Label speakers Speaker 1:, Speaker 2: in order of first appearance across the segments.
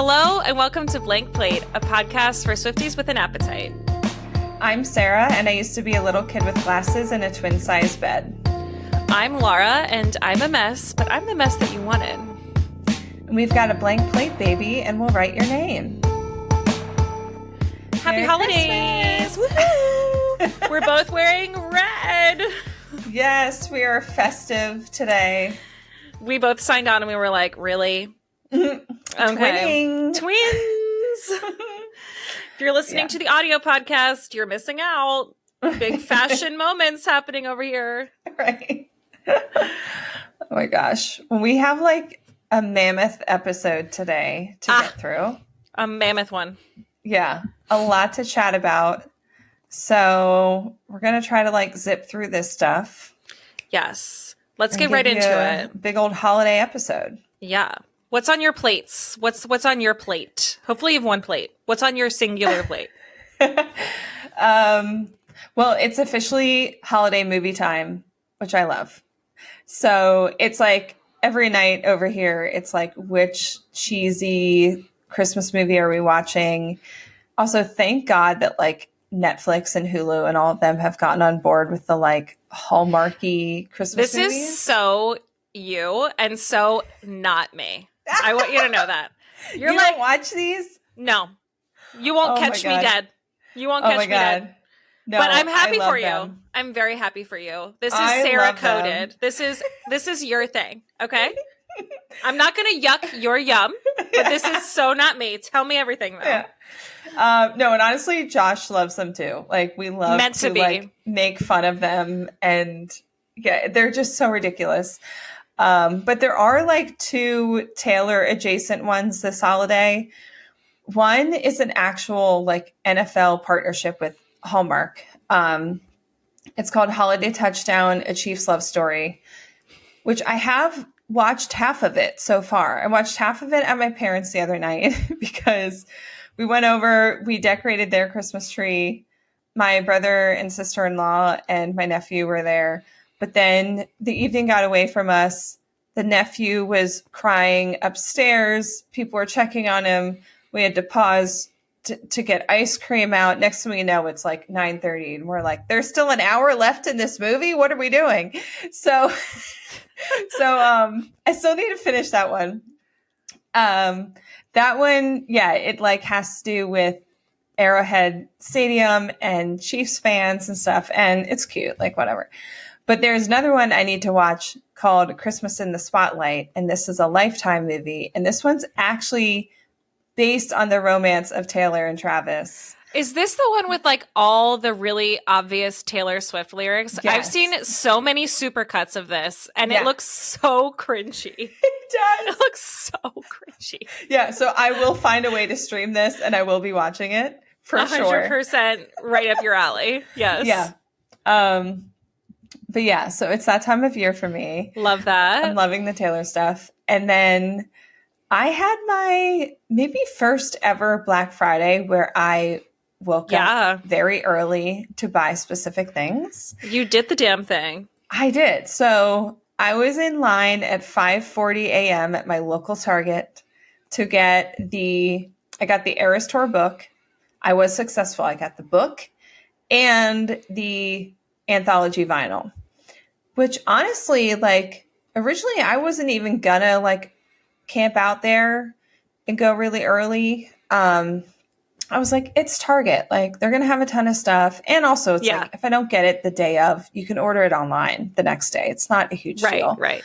Speaker 1: Hello and welcome to Blank Plate, a podcast for Swifties with an appetite.
Speaker 2: I'm Sara, and I used to be a little kid with glasses and a twin-sized bed.
Speaker 1: I'm Laura, and I'm a mess, but I'm the mess that you wanted.
Speaker 2: And we've got a blank plate, baby, and we'll write your name.
Speaker 1: Happy holidays! Woohoo! We're both wearing red.
Speaker 2: Yes, we are festive today.
Speaker 1: We both signed on and we were like, really?
Speaker 2: Okay.
Speaker 1: Twins! If you're listening to the audio podcast, you're missing out. Big fashion moments happening over here.
Speaker 2: Right. Oh my gosh. We have like a mammoth episode today to get through.
Speaker 1: A mammoth one.
Speaker 2: Yeah. A lot to chat about. So we're going to try to like zip through this stuff.
Speaker 1: Yes. Let's get right into it.
Speaker 2: Big old holiday episode.
Speaker 1: Yeah. What's on your plates? What's on your plate? Hopefully you have one plate. What's on your singular plate?
Speaker 2: Well, it's officially holiday movie time, which I love. So it's like every night over here, it's like, which cheesy Christmas movie are we watching? Also, thank God that like Netflix and Hulu and all of them have gotten on board with the like Hallmarky Christmas movies.
Speaker 1: This is so you and so not me. I want you to know that.
Speaker 2: You like, don't watch these?
Speaker 1: No. You won't catch me dead. You won't catch me dead.
Speaker 2: No,
Speaker 1: but I'm happy for you.
Speaker 2: Them.
Speaker 1: I'm very happy for you. This is Sara coded. This is your thing, okay? I'm not going to yuck your yum, but this is so not me. Tell me everything though.
Speaker 2: Yeah. No, and honestly, Josh loves them too. Like we love to like make fun of them, and yeah, they're just so ridiculous. But there are like two Taylor adjacent ones this holiday. One is an actual like NFL partnership with Hallmark. It's called Holiday Touchdown, A Chief's Love Story, which I have watched half of it so far. I watched half of it at my parents' the other night because we went over, we decorated their Christmas tree. My brother and sister-in-law and my nephew were there. But then the evening got away from us. The nephew was crying upstairs. People were checking on him. We had to pause to get ice cream out. Next thing we know, it's like 9:30. And we're like, there's still an hour left in this movie? What are we doing? So I still need to finish that one. That one, yeah, it like has to do with Arrowhead Stadium and Chiefs fans and stuff. And it's cute, like whatever. But there's another one I need to watch called Christmas in the Spotlight. And this is a Lifetime movie. And this one's actually based on the romance of Taylor and Travis.
Speaker 1: Is this the one with like all the really obvious Taylor Swift lyrics? Yes. I've seen so many supercuts of this and it looks so cringy.
Speaker 2: It does.
Speaker 1: It looks so cringy.
Speaker 2: Yeah, so I will find a way to stream this and I will be watching it for 100% sure.
Speaker 1: 100% right up your alley. Yes.
Speaker 2: Yeah. But yeah, so it's that time of year for me.
Speaker 1: Love that.
Speaker 2: I'm loving the Taylor stuff. And then I had my maybe first ever Black Friday where I woke up very early to buy specific things.
Speaker 1: You did the damn thing.
Speaker 2: I did. So I was in line at 5:40 a.m. at my local Target to get I got the Eras Tour book. I was successful. I got the book and the anthology vinyl, which honestly, like originally I wasn't even gonna like camp out there and go really early. I was like, it's Target. Like they're going to have a ton of stuff. And also it's like, if I don't get it the day of, you can order it online the next day. It's not a huge deal.
Speaker 1: Right.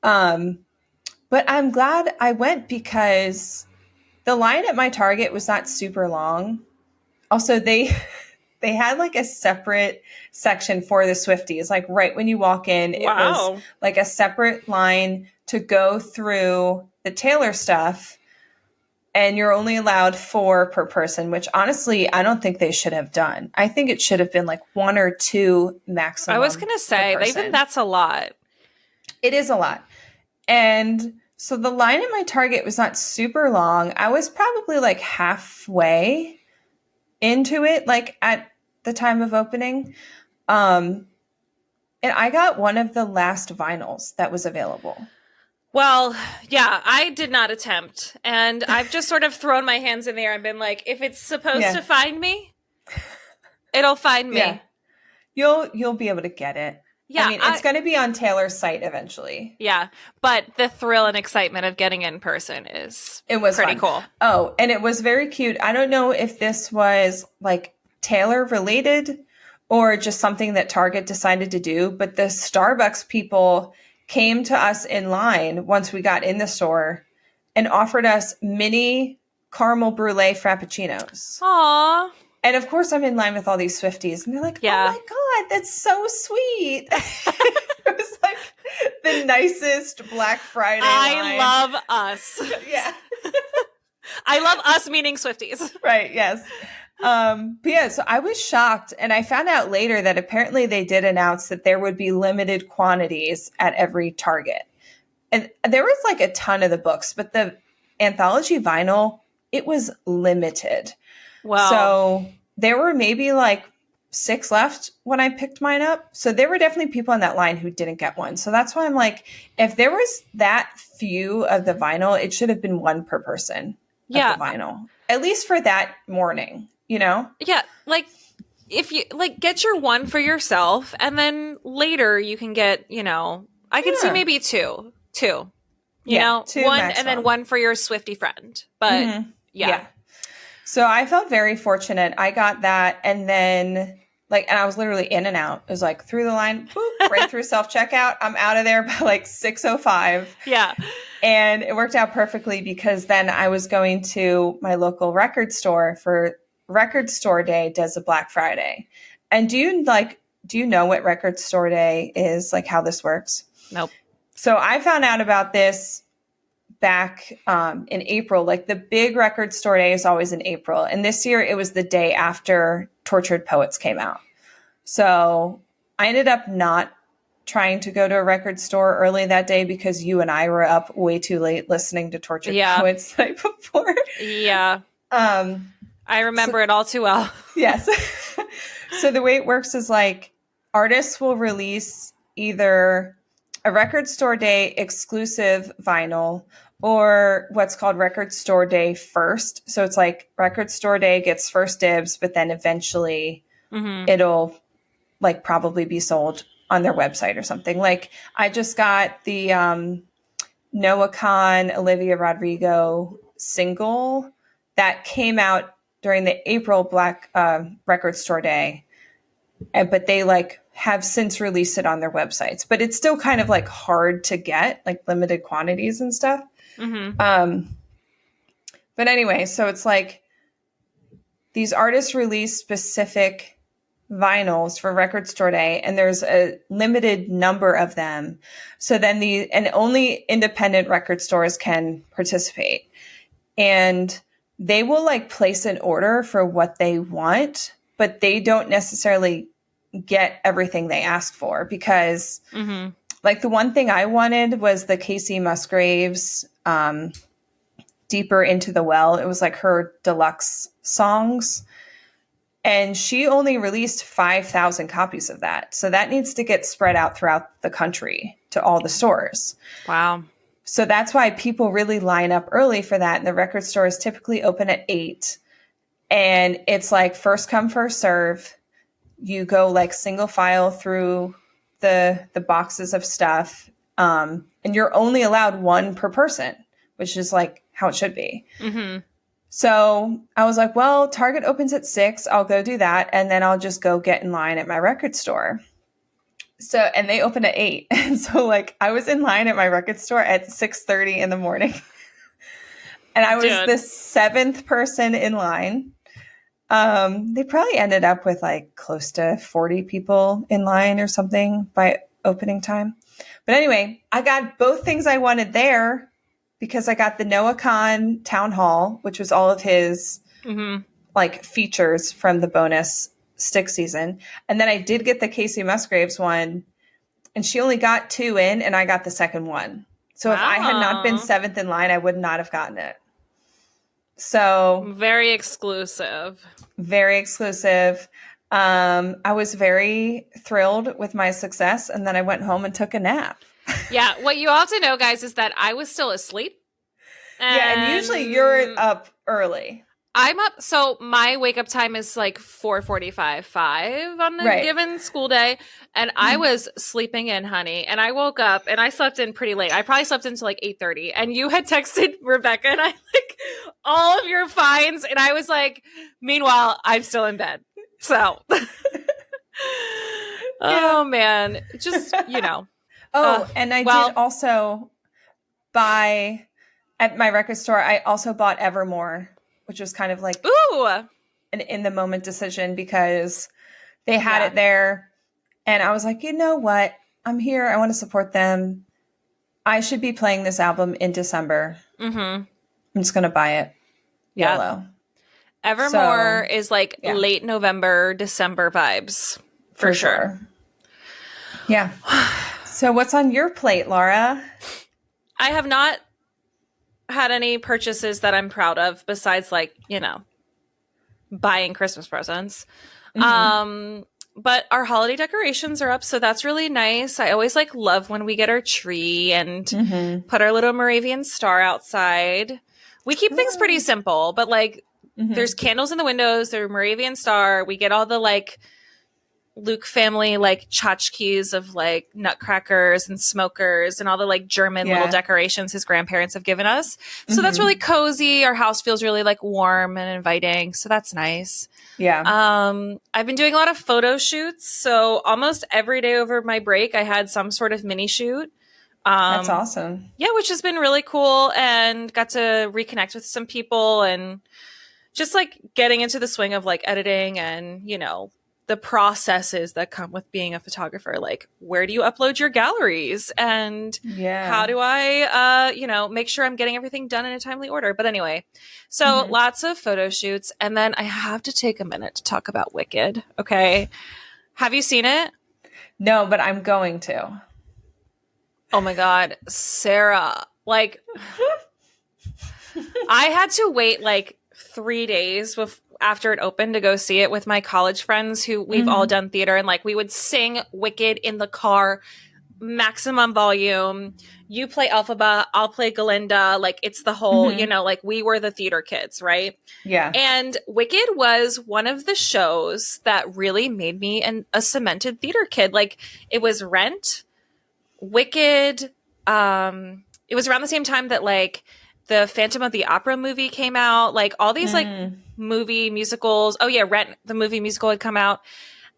Speaker 2: But I'm glad I went because the line at my Target was not super long. Also, they had like a separate section for the Swifties. Like right when you walk in, it was like a separate line to go through the Taylor stuff. And you're only allowed 4 per person, which honestly, I don't think they should have done. I think it should have been like 1 or 2 maximum.
Speaker 1: I was going to say, even that's a lot.
Speaker 2: It is a lot. And so the line at my Target was not super long. I was probably like halfway into it, like at the time of opening. And I got one of the last vinyls that was available.
Speaker 1: Well, yeah, I did not attempt. And I've just sort of thrown my hands in the air and been like, if it's supposed to find me, it'll find me.
Speaker 2: Yeah. You'll be able to get it.
Speaker 1: Yeah,
Speaker 2: I mean, it's going to be on Taylor's site eventually.
Speaker 1: Yeah, but the thrill and excitement of getting in person is pretty cool.
Speaker 2: Oh, and it was very cute. I don't know if this was like Taylor related or just something that Target decided to do, but the Starbucks people came to us in line once we got in the store and offered us mini caramel brulee frappuccinos.
Speaker 1: Aww.
Speaker 2: And of course, I'm in line with all these Swifties, and they're like, "Oh my God, that's so sweet!" It was like the nicest Black Friday line.
Speaker 1: Love us.
Speaker 2: Yeah,
Speaker 1: I love us, meaning Swifties.
Speaker 2: Right? Yes. But yeah, so I was shocked, and I found out later that apparently they did announce that there would be limited quantities at every Target, and there was like a ton of the books, but the anthology vinyl, it was limited.
Speaker 1: Wow.
Speaker 2: So there were maybe like 6 left when I picked mine up. So there were definitely people in that line who didn't get one. So that's why I'm like, if there was that few of the vinyl, it should have been one per person.
Speaker 1: Yeah.
Speaker 2: Of the vinyl, at least for that morning, you know?
Speaker 1: Yeah. Like if you get your one for yourself, and then later you can get, I could see maybe two, you know,
Speaker 2: two
Speaker 1: one
Speaker 2: maximum.
Speaker 1: And then one for your Swiftie friend. But yeah.
Speaker 2: So I felt very fortunate. I got that, and then and I was literally in and out. It was like through the line, boop, right through self-checkout. I'm out of there by like 6:05.
Speaker 1: Yeah.
Speaker 2: And it worked out perfectly because then I was going to my local record store for Record Store Day does a Black Friday. And do you know what Record Store Day is, like how this works?
Speaker 1: Nope.
Speaker 2: So I found out about this back in April. Like the big Record Store Day is always in April. And this year it was the day after Tortured Poets came out. So I ended up not trying to go to a record store early that day because you and I were up way too late listening to Tortured Poets the night before.
Speaker 1: Yeah. I remember it all too well.
Speaker 2: Yes. So the way it works is like artists will release either a Record Store Day exclusive vinyl or what's called Record Store Day first. So it's like Record Store Day gets first dibs, but then eventually it'll like probably be sold on their website or something. Like I just got the Noah Kahan, Olivia Rodrigo single that came out during the April Black Record Store Day. But they like have since released it on their websites, but it's still kind of like hard to get, like limited quantities and stuff. But anyway, so it's like these artists release specific vinyls for Record Store Day, and there's a limited number of them. So then and only independent record stores can participate, and they will like place an order for what they want, but they don't necessarily get everything they ask for because like the one thing I wanted was the Casey Musgraves Deeper Into the Well. It was like her deluxe songs, and she only released 5,000 copies of that. So that needs to get spread out throughout the country to all the stores.
Speaker 1: Wow.
Speaker 2: So that's why people really line up early for that. And the record stores typically open at 8. And it's like first come, first serve. You go like single file through the boxes of stuff. And you're only allowed one per person, which is like how it should be. So I was like, well, Target opens at 6. I'll go do that. And then I'll just go get in line at my record store. So, and they open at 8. And so like I was in line at my record store at 6:30 in the morning. And I was the 7th person in line. They probably ended up with like close to 40 people in line or something by opening time. But anyway, I got both things I wanted there because I got the Noah Kahan Town Hall, which was all of his like features from the bonus stick season. And then I did get the Casey Musgraves one, and she only got 2 in, and I got the second one. So if I had not been 7th in line, I would not have gotten it. So
Speaker 1: very exclusive.
Speaker 2: Very exclusive. I was very thrilled with my success, and then I went home and took a nap.
Speaker 1: Yeah. What you all have to know, guys, is that I was still asleep.
Speaker 2: And usually you're up early.
Speaker 1: I'm up. So my wake up time is like 4:45, 5 on the given school day. And I was sleeping in, honey. And I woke up and I slept in pretty late. I probably slept until like 8:30. And you had texted Rebecca and I like all of your finds. And I was like, meanwhile, I'm still in bed. So, oh man, just, you know.
Speaker 2: And I did also buy at my record store. I also bought Evermore, which was kind of like an in the moment decision because they had it there. And I was like, you know what? I'm here. I want to support them. I should be playing this album in December. Mm-hmm. I'm just going to buy it.
Speaker 1: Yeah.
Speaker 2: YOLO.
Speaker 1: Evermore is like late November, December vibes for sure.
Speaker 2: Yeah. So what's on your plate, Laura?
Speaker 1: I have not had any purchases that I'm proud of besides like, you know, buying Christmas presents. Mm-hmm. But our holiday decorations are up, so that's really nice. I always like love when we get our tree and put our little Moravian star outside. We keep things pretty simple, but like there's candles in the windows, there's Moravian star. We get all the like Luke family like tchotchkes of like nutcrackers and smokers and all the like German little decorations his grandparents have given us. So that's really cozy. Our house feels really like warm and inviting. So that's nice.
Speaker 2: Yeah.
Speaker 1: I've been doing a lot of photo shoots. So almost every day over my break, I had some sort of mini shoot.
Speaker 2: That's awesome.
Speaker 1: Yeah, which has been really cool and got to reconnect with some people and just like getting into the swing of like editing and, you know, the processes that come with being a photographer. Like, where do you upload your galleries? And how do I, you know, make sure I'm getting everything done in a timely order? But anyway, so lots of photo shoots. And then I have to take a minute to talk about Wicked. Okay. Have you seen it?
Speaker 2: No, but I'm going to.
Speaker 1: Oh my God. Sarah, like, I had to wait like 3 days after it opened to go see it with my college friends who we've all done theater, and like we would sing Wicked in the car, maximum volume. You play Elphaba, I'll play Galinda. Like it's the whole, you know, like we were the theater kids, right?
Speaker 2: Yeah.
Speaker 1: And Wicked was one of the shows that really made me a cemented theater kid. Like it was Rent, Wicked. It was around the same time that like the Phantom of the Opera movie came out, like all these like movie musicals. Oh yeah, Rent, the movie musical had come out.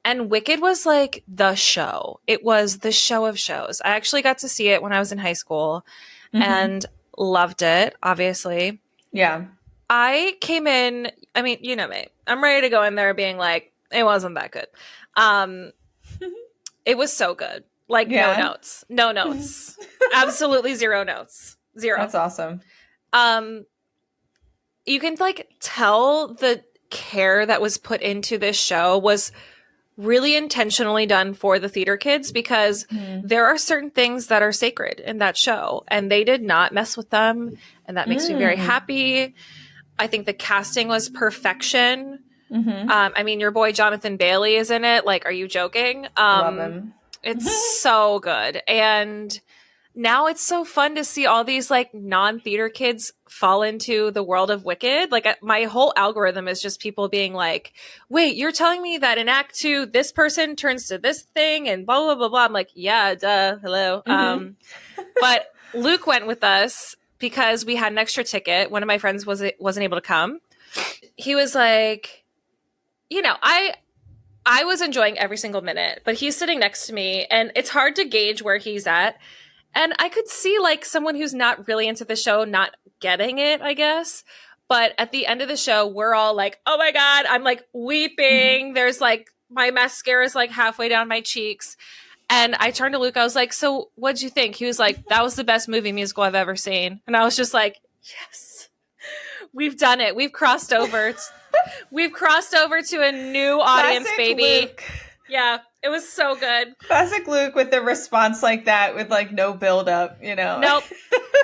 Speaker 1: And Wicked was like the show. It was the show of shows. I actually got to see it when I was in high school and loved it, obviously.
Speaker 2: Yeah.
Speaker 1: I came in, I mean, you know me. I'm ready to go in there being like, it wasn't that good. It was so good. Like no notes. No notes. Absolutely zero notes. Zero.
Speaker 2: That's awesome.
Speaker 1: You can like tell the care that was put into this show was really intentionally done for the theater kids because there are certain things that are sacred in that show and they did not mess with them. And that makes me very happy. I think the casting was perfection. I mean, your boy Jonathan Bailey is in it. Like, are you joking?
Speaker 2: Love him.
Speaker 1: It's so good. And now it's so fun to see all these like non-theater kids fall into the world of Wicked. Like my whole algorithm is just people being like, wait, you're telling me that in Act 2, this person turns to this thing and blah, blah, blah, blah. I'm like, yeah, duh. Hello. But Luke went with us because we had an extra ticket. One of my friends wasn't able to come. He was like, you know, I was enjoying every single minute, but he's sitting next to me and it's hard to gauge where he's at. And I could see like someone who's not really into the show not getting it, I guess. But at the end of the show, we're all like, oh my God, I'm like weeping. There's like my mascara is like halfway down my cheeks. And I turned to Luke. I was like, so what'd you think? He was like, that was the best movie musical I've ever seen. And I was just like, yes, we've done it. We've crossed over. We've crossed over to a new audience,
Speaker 2: Classic
Speaker 1: baby.
Speaker 2: Luke.
Speaker 1: Yeah, it was so good.
Speaker 2: Classic Luke with the response like that with like no build up, you know.
Speaker 1: Nope.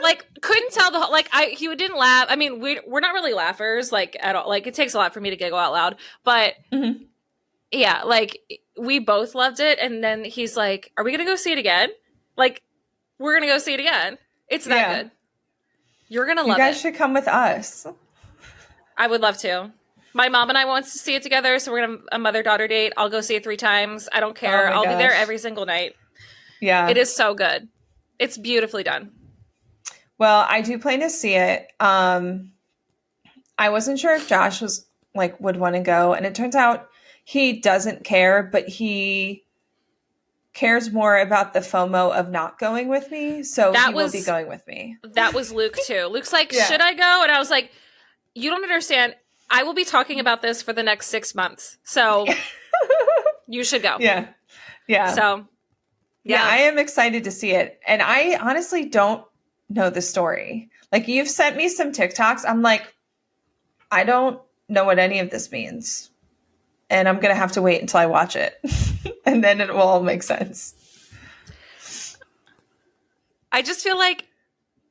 Speaker 1: Like couldn't tell the whole, like he didn't laugh. I mean, we're not really laughers like at all. Like it takes a lot for me to giggle out loud, but yeah, like we both loved it. And then he's like, "Are we gonna go see it again?" Like we're going to go see it again. It's that good. You're going to love it.
Speaker 2: You guys should come with us.
Speaker 1: I would love to. My mom and I want to see it together, so we're going to have a mother-daughter date. I'll go see it 3 times. I don't care. I'll be there every single night. Yeah. It is so good. It's beautifully done.
Speaker 2: Well, I do plan to see it. I wasn't sure if Josh was would want to go, and it turns out he doesn't care, but he cares more about the FOMO of not going with me, so he will be going with me.
Speaker 1: That was Luke too. Luke's like, should I go? And I was like, you don't understand. I will be talking about this for the next 6 months, so you should go.
Speaker 2: Yeah. Yeah.
Speaker 1: So,
Speaker 2: yeah, I am excited to see it. And I honestly don't know the story. Like, you've sent me some TikToks. I'm like, I don't know what any of this means. And I'm going to have to wait until I watch it. And then it will all make sense.
Speaker 1: I just feel like,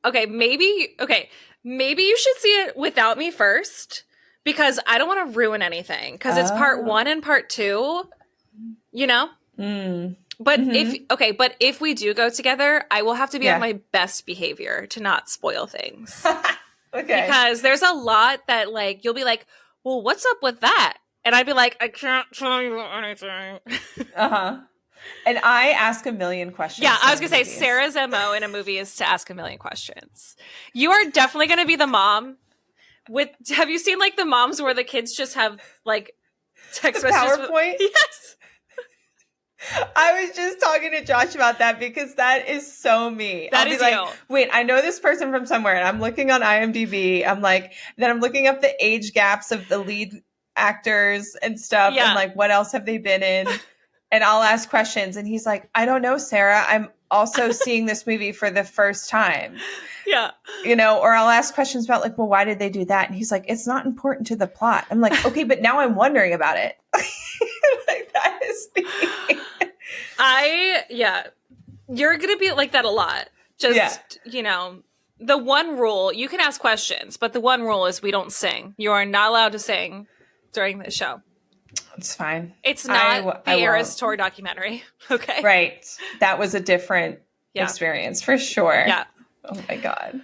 Speaker 1: maybe you should see it without me first, because I don't want to ruin anything, because it's part 1 and part 2, you know? But if we do go together, I will have to be on my best behavior to not spoil things.
Speaker 2: Okay.
Speaker 1: Because there's a lot that, like, you'll be like, well, what's up with that? And I'd be like, I can't tell you anything.
Speaker 2: And I ask a million questions.
Speaker 1: Yeah, I was going to say, Sarah's MO in a movie is to ask a million questions. You are definitely going to be the mom have you seen, like, the moms where the kids just have, like, text messages?
Speaker 2: PowerPoint?
Speaker 1: Yes.
Speaker 2: I was just talking to Josh about that, because that is so me.
Speaker 1: That is
Speaker 2: like,
Speaker 1: you.
Speaker 2: Wait, I know this person from somewhere, and I'm looking on IMDb. I'm like, then I'm looking up the age gaps of the lead actors and stuff, and like, what else have they been in? And I'll ask questions, and he's like, I don't know, Sarah. I'm also seeing this movie for the first time.
Speaker 1: Yeah.
Speaker 2: You know, or I'll ask questions about, like, well, why did they do that? And he's like, it's not important to the plot. I'm like, okay, but now I'm wondering about it. Like, that is me.
Speaker 1: You're going to be like that a lot. Just, you know, the one rule, you can ask questions, but the one rule is we don't sing. You are not allowed to sing during the show.
Speaker 2: It's fine.
Speaker 1: It's not the Eras Tour documentary. Okay.
Speaker 2: Right. That was a different experience for sure.
Speaker 1: Yeah.
Speaker 2: Oh my God.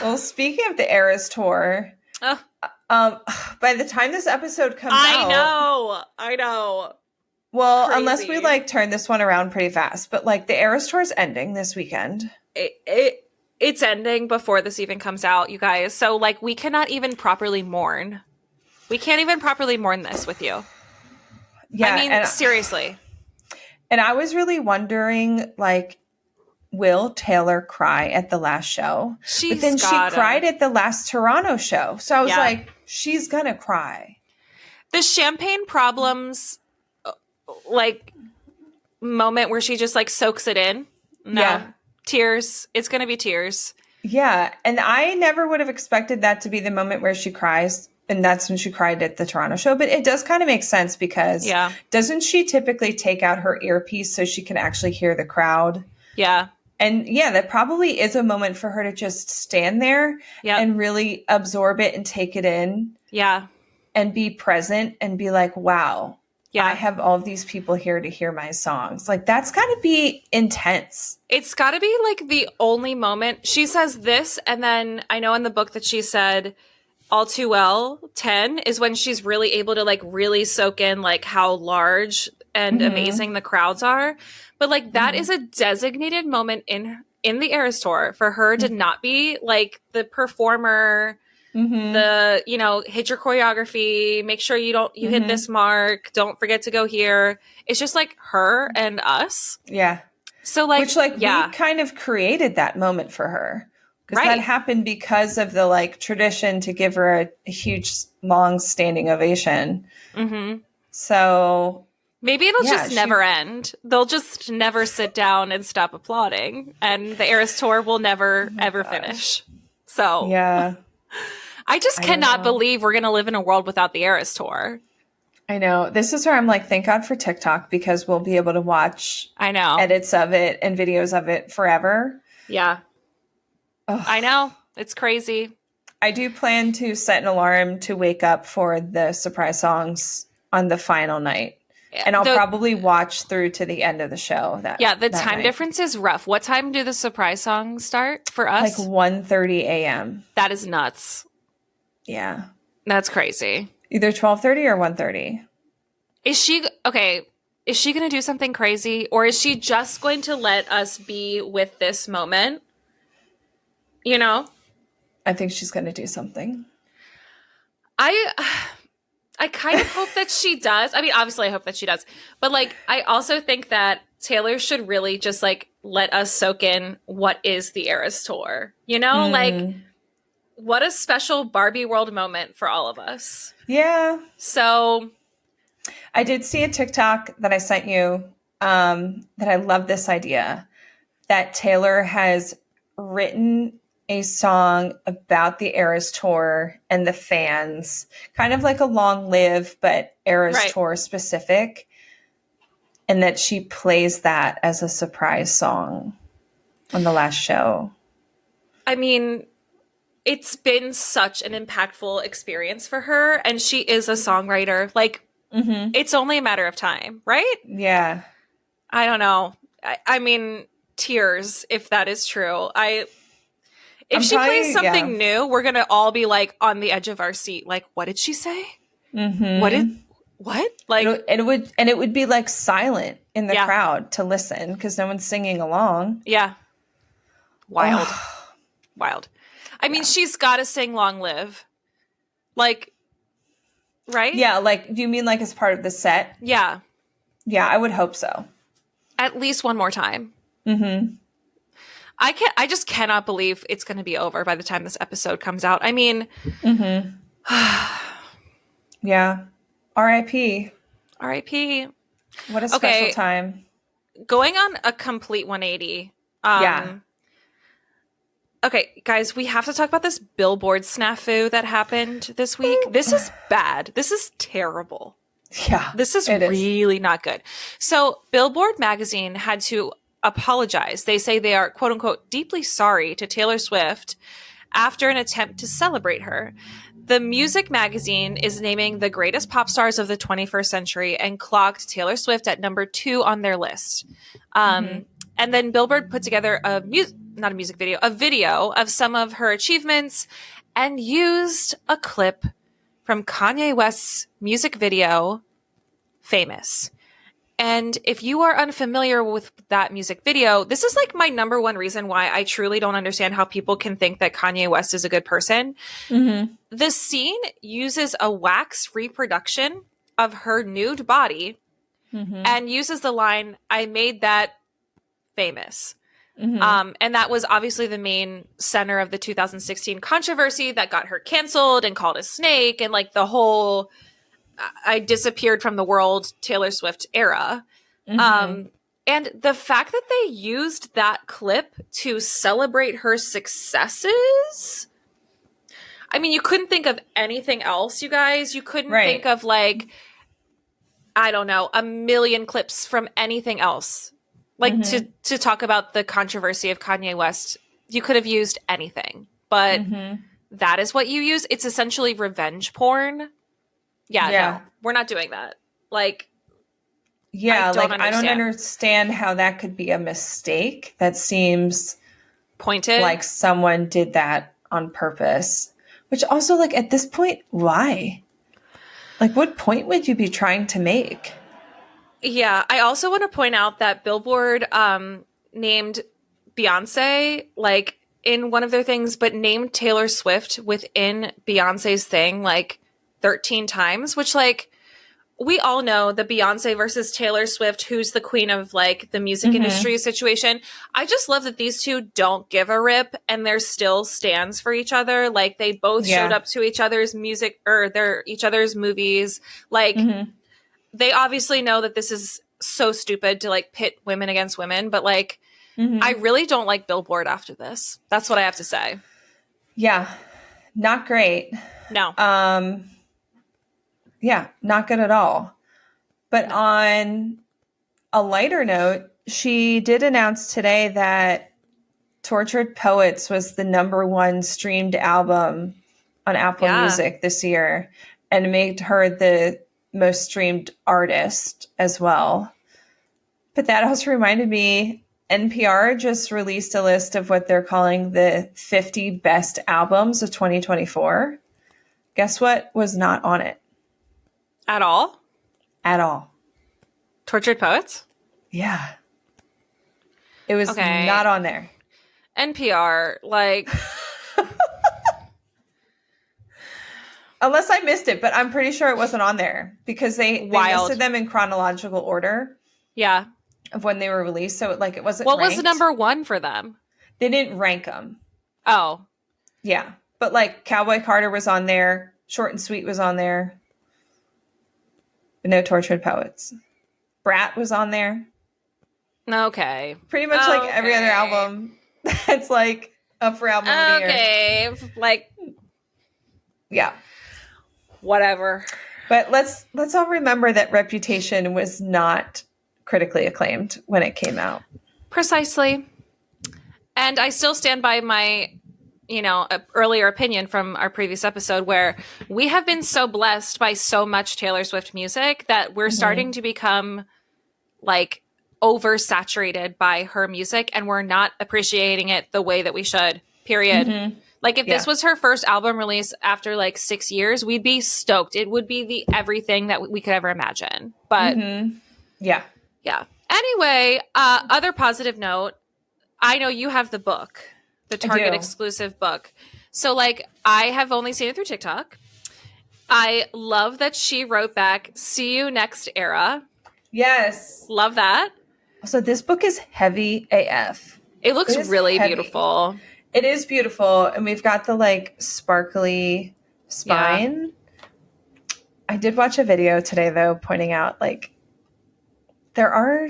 Speaker 2: Well, speaking of the Eras Tour, by the time this episode comes out.
Speaker 1: I know.
Speaker 2: Well, crazy. Unless we like turn this one around pretty fast, but like the Eras Tour is ending this weekend.
Speaker 1: It's ending before this even comes out, you guys. So like we cannot even properly mourn. We can't even properly mourn this with you.
Speaker 2: Yeah.
Speaker 1: I mean, seriously.
Speaker 2: And I was really wondering, like, will Taylor cry at the last show? But then she cried at the last Toronto show. So I was like, she's going to cry.
Speaker 1: The Champagne Problems, like, moment where she just, like, soaks it in. No. Tears. It's going to be tears.
Speaker 2: Yeah. And I never would have expected that to be the moment where she cries. And that's when she cried at the Toronto show. But it does kind of make sense, because doesn't she typically take out her earpiece so she can actually hear the crowd?
Speaker 1: Yeah.
Speaker 2: And that probably is a moment for her to just stand there and really absorb it and take it in.
Speaker 1: Yeah.
Speaker 2: And be present and be like, wow, I have all of these people here to hear my songs. Like, that's got to be intense.
Speaker 1: It's got to be like the only moment. She says this, and then I know in the book that she said All Too Well 10 is when she's really able to like really soak in like how large and amazing the crowds are. But like that is a designated moment in the Eras Tour for her to not be like the performer, the, you know, hit your choreography, make sure you hit this mark, don't forget to go here. It's just like her and us.
Speaker 2: Yeah.
Speaker 1: So like,
Speaker 2: which like we kind of created that moment for her. Because that happened because of the like tradition to give her a huge, long standing ovation. So maybe it'll
Speaker 1: just never end. They'll just never sit down and stop applauding, and the Eras Tour will never ever finish. So I just cannot believe we're going to live in a world without the Eras Tour.
Speaker 2: I know. This is where I'm like, thank God for TikTok, because we'll be able to watch edits of it and videos of it forever.
Speaker 1: Yeah. Ugh. I know. It's crazy.
Speaker 2: I do plan to set an alarm to wake up for the surprise songs on the final night. And I'll probably watch through to the end of the show.
Speaker 1: The time difference is rough. What time do the surprise songs start for us?
Speaker 2: Like 1:30 a.m.
Speaker 1: That is nuts.
Speaker 2: Yeah.
Speaker 1: That's crazy.
Speaker 2: Either 12:30 or 1:30.
Speaker 1: Is she going to do something crazy, or is she just going to let us be with this moment? You know?
Speaker 2: I think she's going to do something.
Speaker 1: I kind of hope that she does. I mean, obviously I hope that she does. But like, I also think that Taylor should really just like let us soak in what is the Eras Tour. You know? Like, what a special Barbie world moment for all of us.
Speaker 2: Yeah.
Speaker 1: So
Speaker 2: I did see a TikTok that I sent you that I love this idea that Taylor has written a song about the Eras Tour and the fans, kind of like a Long Live, but Eras Tour specific, and that she plays that as a surprise song on the last show.
Speaker 1: I mean, it's been such an impactful experience for her, and she is a songwriter. Like, it's only a matter of time, right?
Speaker 2: Yeah.
Speaker 1: I don't know. I mean, tears, if that is true. If she plays something new, we're going to all be like on the edge of our seat. Like, what did she say? What? Like,
Speaker 2: it would be like silent in the crowd to listen because no one's singing along.
Speaker 1: Yeah. Wild. Wild. I mean, she's got to sing Long Live. Like, right?
Speaker 2: Yeah. Like, do you mean like as part of the set?
Speaker 1: Yeah.
Speaker 2: Yeah, I would hope so.
Speaker 1: At least one more time. I just cannot believe it's going to be over by the time this episode comes out. I mean,
Speaker 2: yeah. R.I.P.
Speaker 1: R.I.P.
Speaker 2: What a special time.
Speaker 1: Going on a complete 180. Okay, guys, we have to talk about this Billboard snafu that happened this week. This is bad. This is terrible.
Speaker 2: Yeah.
Speaker 1: This is really not good. So Billboard magazine had to apologize. They say they are, quote unquote, deeply sorry to Taylor Swift after an attempt to celebrate her. The music magazine is naming the greatest pop stars of the 21st century and clocked Taylor Swift at number 2 on their list. And then Billboard put together a video of some of her achievements and used a clip from Kanye West's music video, Famous. And if you are unfamiliar with that music video, this is like my number one reason why I truly don't understand how people can think that Kanye West is a good person. The scene uses a wax reproduction of her nude body and uses the line, "I made that famous." And that was obviously the main center of the 2016 controversy that got her canceled and called a snake and like the whole I disappeared from the world Taylor Swift era. And the fact that they used that clip to celebrate her successes, I mean, you couldn't think of anything else, you guys. You couldn't think of like, I don't know, a million clips from anything else. Like to talk about the controversy of Kanye West, you could have used anything, but that is what you use. It's essentially revenge porn. Yeah, no, we're not doing that. Like,
Speaker 2: I don't understand how that could be a mistake. That seems
Speaker 1: pointed.
Speaker 2: Like someone did that on purpose. Which also, like, at this point, why? Like, what point would you be trying to make?
Speaker 1: Yeah, I also want to point out that Billboard named Beyonce, like, in one of their things, but named Taylor Swift within Beyonce's thing, like, 13 times, which, like, we all know the Beyonce versus Taylor Swift, who's the queen of, like, the music industry situation. I just love that these two don't give a rip and they're still stands for each other. Like, they both showed up to each other's music or each other's movies. Like, they obviously know that this is so stupid to, like, pit women against women, but, like, I really don't like Billboard after this. That's what I have to say.
Speaker 2: Yeah. Not great.
Speaker 1: No.
Speaker 2: Yeah, not good at all. But on a lighter note, she did announce today that Tortured Poets was the #1 streamed album on Apple Music this year and made her the most streamed artist as well. But that also reminded me, NPR just released a list of what they're calling the 50 best albums of 2024. Guess what was not on it?
Speaker 1: At all?
Speaker 2: At all.
Speaker 1: Tortured Poets?
Speaker 2: Yeah. It was not on there.
Speaker 1: NPR, like...
Speaker 2: Unless I missed it, but I'm pretty sure it wasn't on there because they listed them in chronological order.
Speaker 1: Yeah.
Speaker 2: Of when they were released. So like it wasn't
Speaker 1: What
Speaker 2: ranked.
Speaker 1: was the number one for them?
Speaker 2: They didn't rank them.
Speaker 1: Oh.
Speaker 2: Yeah. But like Cowboy Carter was on there. Short and Sweet was on there. But no Tortured Poets. Brat was on there.
Speaker 1: Okay.
Speaker 2: Pretty much like every other album that's like up for album of the year.
Speaker 1: Okay. Like.
Speaker 2: Yeah.
Speaker 1: Whatever.
Speaker 2: But let's all remember that Reputation was not critically acclaimed when it came out.
Speaker 1: Precisely. And I still stand by my, earlier opinion from our previous episode where we have been so blessed by so much Taylor Swift music that we're starting to become like oversaturated by her music and we're not appreciating it the way that we should, period. Mm-hmm. Like if this was her first album release after like 6 years, we'd be stoked. It would be the everything that we could ever imagine. But yeah. Anyway, other positive note, I know you have the book, the Target exclusive book. So like I have only seen it through TikTok. I love that she wrote back, "See you next era."
Speaker 2: Yes.
Speaker 1: Love that.
Speaker 2: So this book is heavy AF.
Speaker 1: It looks really beautiful.
Speaker 2: It is beautiful. And we've got the like sparkly spine. Yeah. I did watch a video today though, pointing out like there are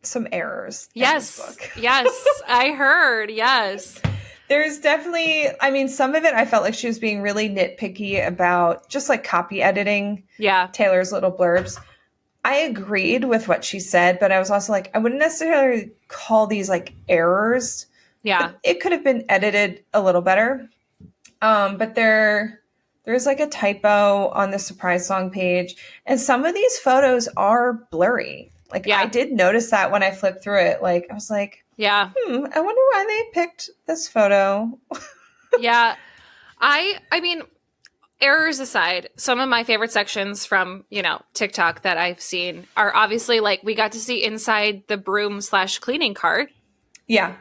Speaker 2: some errors.
Speaker 1: Yes.
Speaker 2: In this book.
Speaker 1: Yes. I heard. Yes.
Speaker 2: There's definitely, I mean, some of it I felt like she was being really nitpicky about just like copy editing.
Speaker 1: Yeah.
Speaker 2: Taylor's little blurbs. I agreed with what she said, but I was also like, I wouldn't necessarily call these like errors.
Speaker 1: Yeah.
Speaker 2: It could have been edited a little better. But there's like a typo on the surprise song page. And some of these photos are blurry. Like I did notice that when I flipped through it. Like I was like, I wonder why they picked this photo.
Speaker 1: Yeah. I mean, errors aside, some of my favorite sections from, TikTok that I've seen are obviously like we got to see inside the broom/cleaning cart.
Speaker 2: Yeah.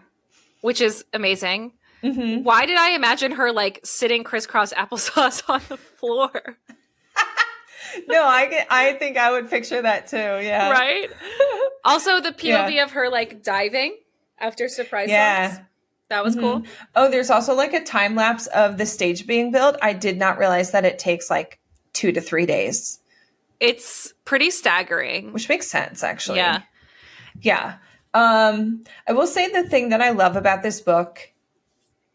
Speaker 1: Which is amazing.
Speaker 2: Mm-hmm.
Speaker 1: Why did I imagine her like sitting crisscross applesauce on the floor?
Speaker 2: No, I think I would picture that too. Yeah.
Speaker 1: Right. Also, the POV of her like diving after surprise songs. That was cool.
Speaker 2: Oh, there's also like a time lapse of the stage being built. I did not realize that it takes like 2 to 3 days.
Speaker 1: It's pretty staggering.
Speaker 2: Which makes sense, actually.
Speaker 1: Yeah.
Speaker 2: Yeah. I will say the thing that I love about this book,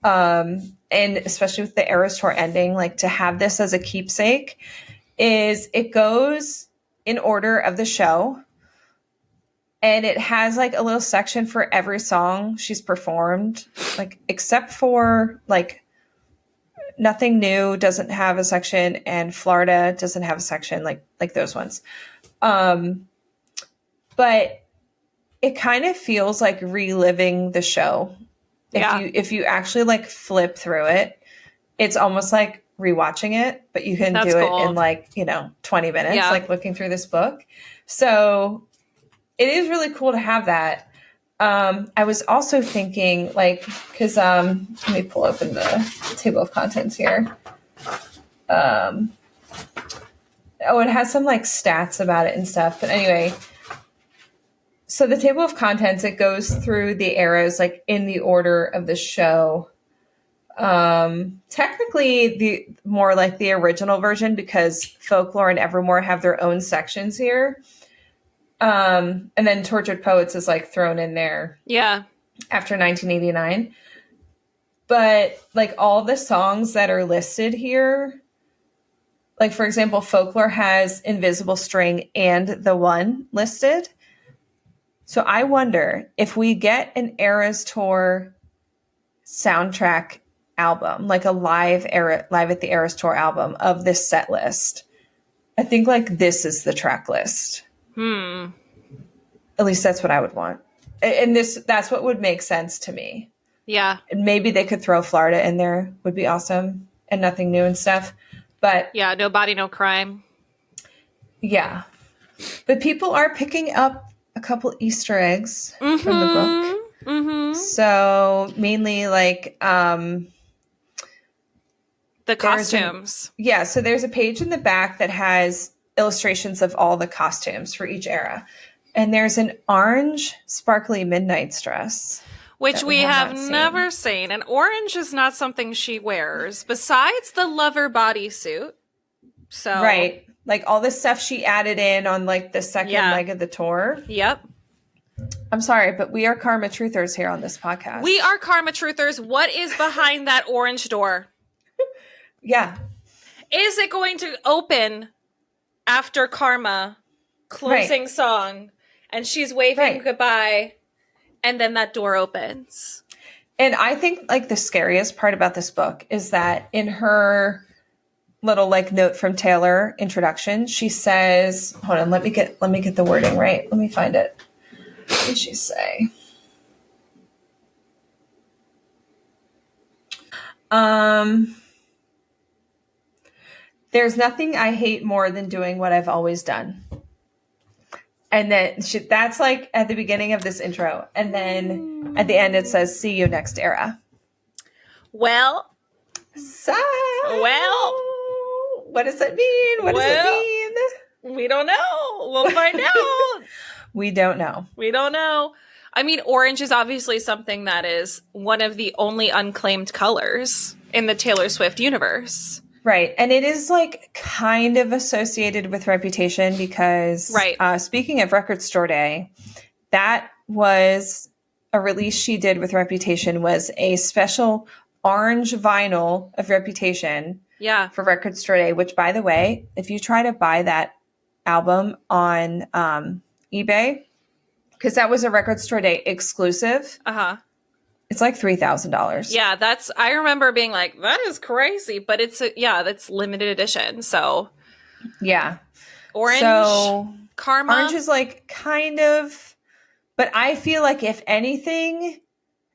Speaker 2: and especially with the Eras Tour ending, like to have this as a keepsake, is it goes in order of the show. And it has like a little section for every song she's performed, like except for like Nothing New doesn't have a section and Florida doesn't have a section like those ones. But it kind of feels like reliving the show. If you actually like flip through it, it's almost like rewatching it, but you can do it in like, 20 minutes, like looking through this book. So it is really cool to have that. I was also thinking because let me pull open the table of contents here. It has some like stats about it and stuff. But anyway, so the table of contents, it goes through the eras like in the order of the show. Technically the more like the original version because Folklore and Evermore have their own sections here. And then Tortured Poets is like thrown in there.
Speaker 1: Yeah.
Speaker 2: After 1989. But like all the songs that are listed here, like for example, Folklore has Invisible String and The One listed. So I wonder if we get an Eras Tour soundtrack album, like a live at the Eras Tour album of this set list, I think like this is the track list. At least that's what I would want. And that's what would make sense to me.
Speaker 1: Yeah.
Speaker 2: And maybe they could throw Florida in there, would be awesome, and Nothing New and stuff. But
Speaker 1: yeah, No Body, No Crime.
Speaker 2: Yeah. But people are picking up a couple Easter eggs from the book.
Speaker 1: Mm-hmm.
Speaker 2: So mainly like
Speaker 1: the costumes.
Speaker 2: So there's a page in the back that has illustrations of all the costumes for each era. And there's an orange sparkly Midnight's dress.
Speaker 1: Which we have never seen. And orange is not something she wears, besides the lover bodysuit. So
Speaker 2: right. Like all this stuff she added in on like the second leg of the tour.
Speaker 1: Yep.
Speaker 2: I'm sorry, but we are Karma Truthers here on this podcast.
Speaker 1: We are Karma Truthers. What is behind that orange door?
Speaker 2: Yeah.
Speaker 1: Is it going to open after Karma closing song and she's waving goodbye and then that door opens?
Speaker 2: And I think like the scariest part about this book is that in her little like note from Taylor introduction, she says, hold on, let me get the wording right. Let me find it. What did she say? There's nothing I hate more than doing what I've always done. And then that's like at the beginning of this intro. And then at the end it says, see you next era.
Speaker 1: Well,
Speaker 2: what does it mean? What does it
Speaker 1: mean? We don't know. We'll find out.
Speaker 2: We don't know.
Speaker 1: We don't know. I mean, orange is obviously something that is one of the only unclaimed colors in the Taylor Swift universe.
Speaker 2: Right. And it is like kind of associated with Reputation because speaking of Record Store Day, that was a release she did with Reputation, was a special orange vinyl of Reputation for Record Store Day, which, by the way, if you try to buy that album on eBay, because that was a Record Store Day exclusive, it's like $3,000.
Speaker 1: Yeah, I remember being like, that is crazy, but that's limited edition. So
Speaker 2: yeah,
Speaker 1: orange, so Karma,
Speaker 2: orange is like kind of, but I feel like if anything,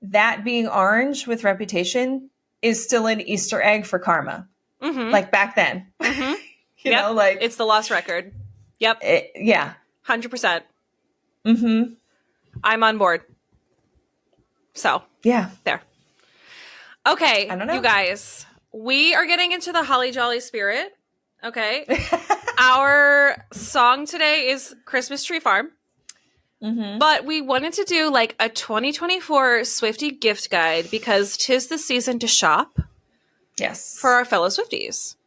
Speaker 2: that being orange with Reputation is still an Easter egg for Karma, like back then. You know, like
Speaker 1: it's the lost record. Yep. 100%. I'm on board. So there. Okay,
Speaker 2: I don't know.
Speaker 1: You guys, we are getting into the holly jolly spirit. Okay. Our song today is Christmas Tree Farm. But we wanted to do like a 2024 Swiftie gift guide because 'tis the season to shop.
Speaker 2: Yes.
Speaker 1: For our fellow Swifties.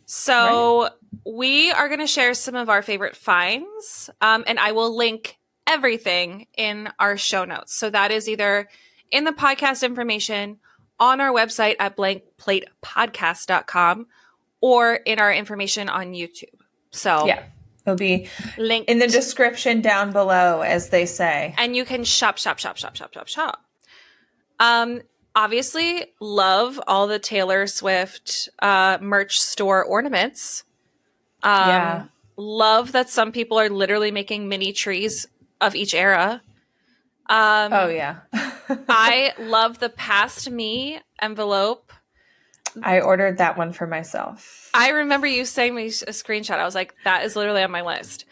Speaker 1: So we are going to share some of our favorite finds. And I will link everything in our show notes. So that is either in the podcast information on our website at blankplatepodcast.com or in our information on YouTube. So
Speaker 2: it'll be linked in the description down below, as they say.
Speaker 1: And you can shop. Obviously, love all the Taylor Swift merch store ornaments. Love that some people are literally making mini trees of each era. I love the Past Me envelope.
Speaker 2: I ordered that one for myself.
Speaker 1: I remember you sending me a screenshot. I was like, that is literally on my list.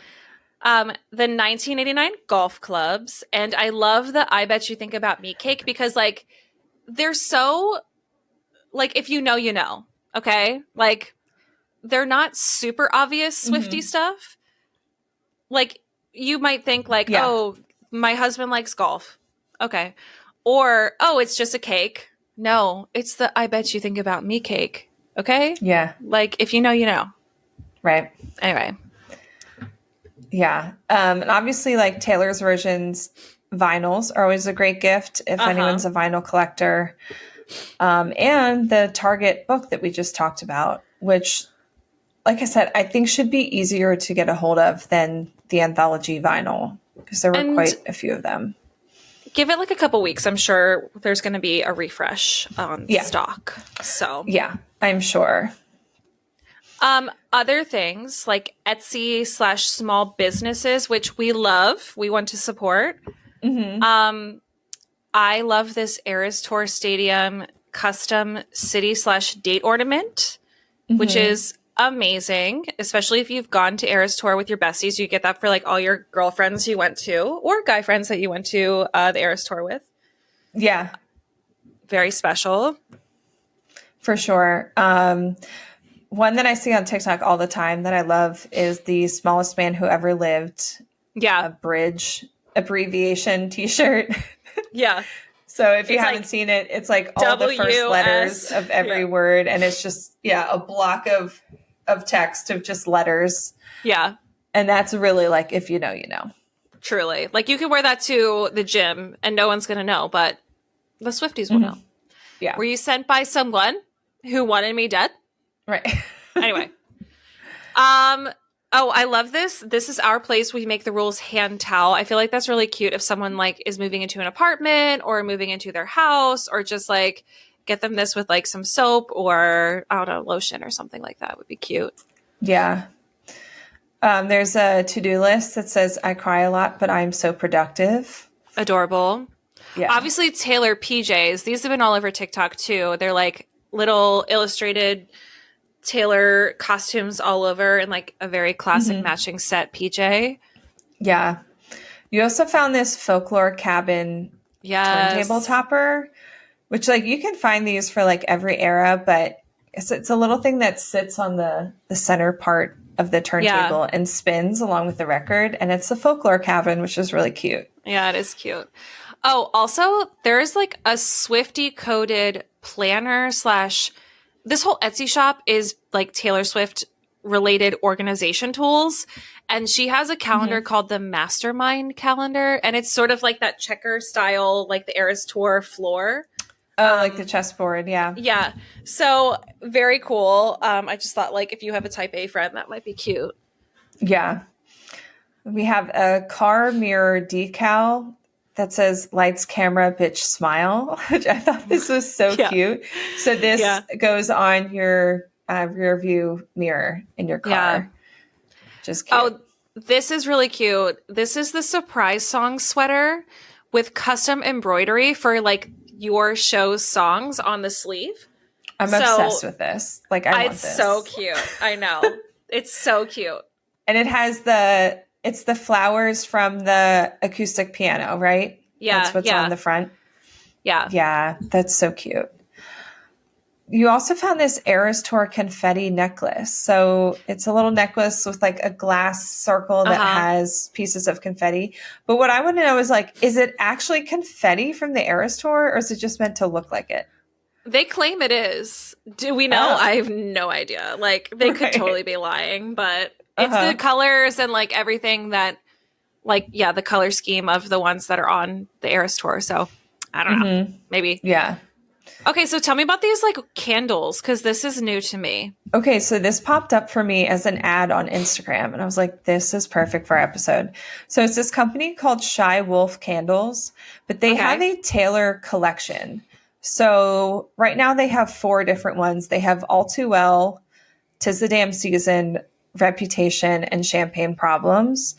Speaker 1: The 1989 golf clubs. And I love the I Bet You Think About Me cake because, like, they're so, like, if you know, you know. Okay? Like, they're not super obvious Swiftie stuff. Like, you might think, like, oh, my husband likes golf. Okay. Or, oh, it's just a cake. No, it's the I Bet You Think About Me cake. Okay?
Speaker 2: Yeah.
Speaker 1: Like, if you know, you know.
Speaker 2: Right.
Speaker 1: Anyway.
Speaker 2: Yeah. And obviously, like, Taylor's versions, vinyls are always a great gift if anyone's a vinyl collector. And the Target book that we just talked about, which, like I said, I think should be easier to get a hold of than the anthology vinyl because there were quite a few of them.
Speaker 1: Give it like a couple weeks. I'm sure there's going to be a refresh on stock. So
Speaker 2: yeah, I'm sure.
Speaker 1: Other things like Etsy/small businesses, which we love, we want to support.
Speaker 2: Mm-hmm.
Speaker 1: I love this Eras Tour Stadium custom city/date ornament, which is amazing, especially if you've gone to Eras Tour with your besties. You get that for like all your girlfriends you went to or guy friends that you went to the Eras Tour with.
Speaker 2: Yeah.
Speaker 1: Very special.
Speaker 2: For sure. One that I see on TikTok all the time that I love is the smallest man who ever lived.
Speaker 1: Yeah.
Speaker 2: A bridge abbreviation t-shirt.
Speaker 1: Yeah.
Speaker 2: So if you haven't seen it, it's like all the first letters of every word. And it's just, a block of text of just letters.
Speaker 1: Yeah.
Speaker 2: And that's really like, if you know, you know.
Speaker 1: Truly. Like you can wear that to the gym and no one's going to know, but the Swifties will know.
Speaker 2: Yeah.
Speaker 1: Were you sent by someone who wanted me dead?
Speaker 2: Right.
Speaker 1: Anyway. Oh, I love this. This is our place. We make the rules hand towel. I feel like that's really cute if someone like is moving into an apartment or moving into their house, or just like get them this with like some soap or I don't know, lotion or something like that would be cute.
Speaker 2: Yeah. There's a to-do list that says, I cry a lot, but I'm so productive.
Speaker 1: Adorable.
Speaker 2: Yeah.
Speaker 1: Obviously, Taylor PJs. These have been all over TikTok too. They're like little illustrated Taylor costumes all over and like a very classic matching set PJ.
Speaker 2: Yeah. You also found this folklore cabin turntable topper, which like you can find these for like every era, but it's a little thing that sits on the center part of the turntable and spins along with the record. And it's the folklore cabin, which is really cute.
Speaker 1: Yeah, it is cute. Oh, also there's like a Swiftie coded planner / this whole Etsy shop is like Taylor Swift related organization tools. And she has a calendar called the Mastermind calendar. And it's sort of like that checker style, like the Eras Tour floor.
Speaker 2: Oh, like the chessboard. Yeah.
Speaker 1: Yeah. So very cool. I just thought like if you have a type A friend, that might be cute.
Speaker 2: Yeah. We have a car mirror decal that says lights, camera, bitch, smile, which I thought this was so cute. So this goes on your rear view mirror in your car. Yeah. Just cute.
Speaker 1: Oh, this is really cute. This is the surprise song sweater with custom embroidery for like your show's songs on the sleeve.
Speaker 2: I'm obsessed with this. Like I want this.
Speaker 1: It's so cute. I know. It's so cute.
Speaker 2: And it has it's the flowers from the acoustic piano, right?
Speaker 1: Yeah.
Speaker 2: That's what's on the front.
Speaker 1: Yeah.
Speaker 2: Yeah. That's so cute. You also found this Eras Tour confetti necklace. So it's a little necklace with like a glass circle that has pieces of confetti. But what I want to know is like, is it actually confetti from the Eras Tour or is it just meant to look like it?
Speaker 1: They claim it is. Do we know? I have no idea. Like they could totally be lying, but it's the colors and like everything that like, the color scheme of the ones that are on the Eras Tour. So I don't know. Maybe.
Speaker 2: Yeah.
Speaker 1: Okay. So tell me about these like candles. Cause this is new to me.
Speaker 2: Okay. So this popped up for me as an ad on Instagram and I was like, this is perfect for our episode. So it's this company called Shy Wolf Candles, but they have a Taylor collection. So right now they have 4 different ones. They have All Too Well, 'Tis the Damn Season, Reputation, and Champagne Problems.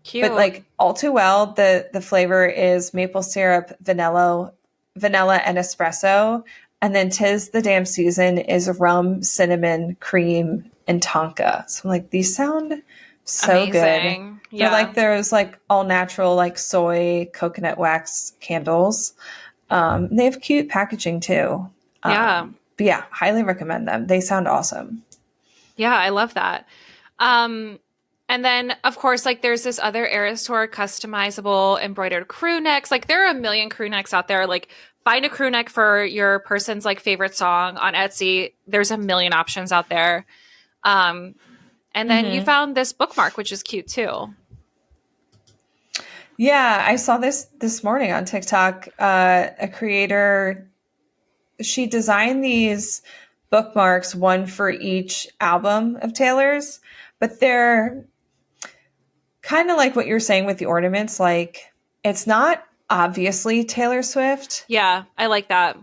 Speaker 1: Cute.
Speaker 2: But like All Too Well, the flavor is maple syrup, vanilla, and espresso. And then 'Tis the Damn Season is rum, cinnamon, cream, and tonka. So I'm like, these sound so
Speaker 1: amazing.
Speaker 2: Good. Yeah. They're like those like all natural like soy coconut wax candles. They have cute packaging too. But yeah, highly recommend them. They sound awesome.
Speaker 1: Yeah, I love that. And then, of course, like there's this other Eras Tour customizable embroidered crew necks. Like there are a million crew necks out there. Like find a crew neck for your person's like favorite song on Etsy. There's a million options out there. And then you found this bookmark, which is cute too.
Speaker 2: Yeah, I saw this morning on TikTok. A creator, she designed these bookmarks, one for each album of Taylor's, but they're kind of like what you're saying with the ornaments. Like it's not obviously Taylor Swift.
Speaker 1: Yeah, I like that.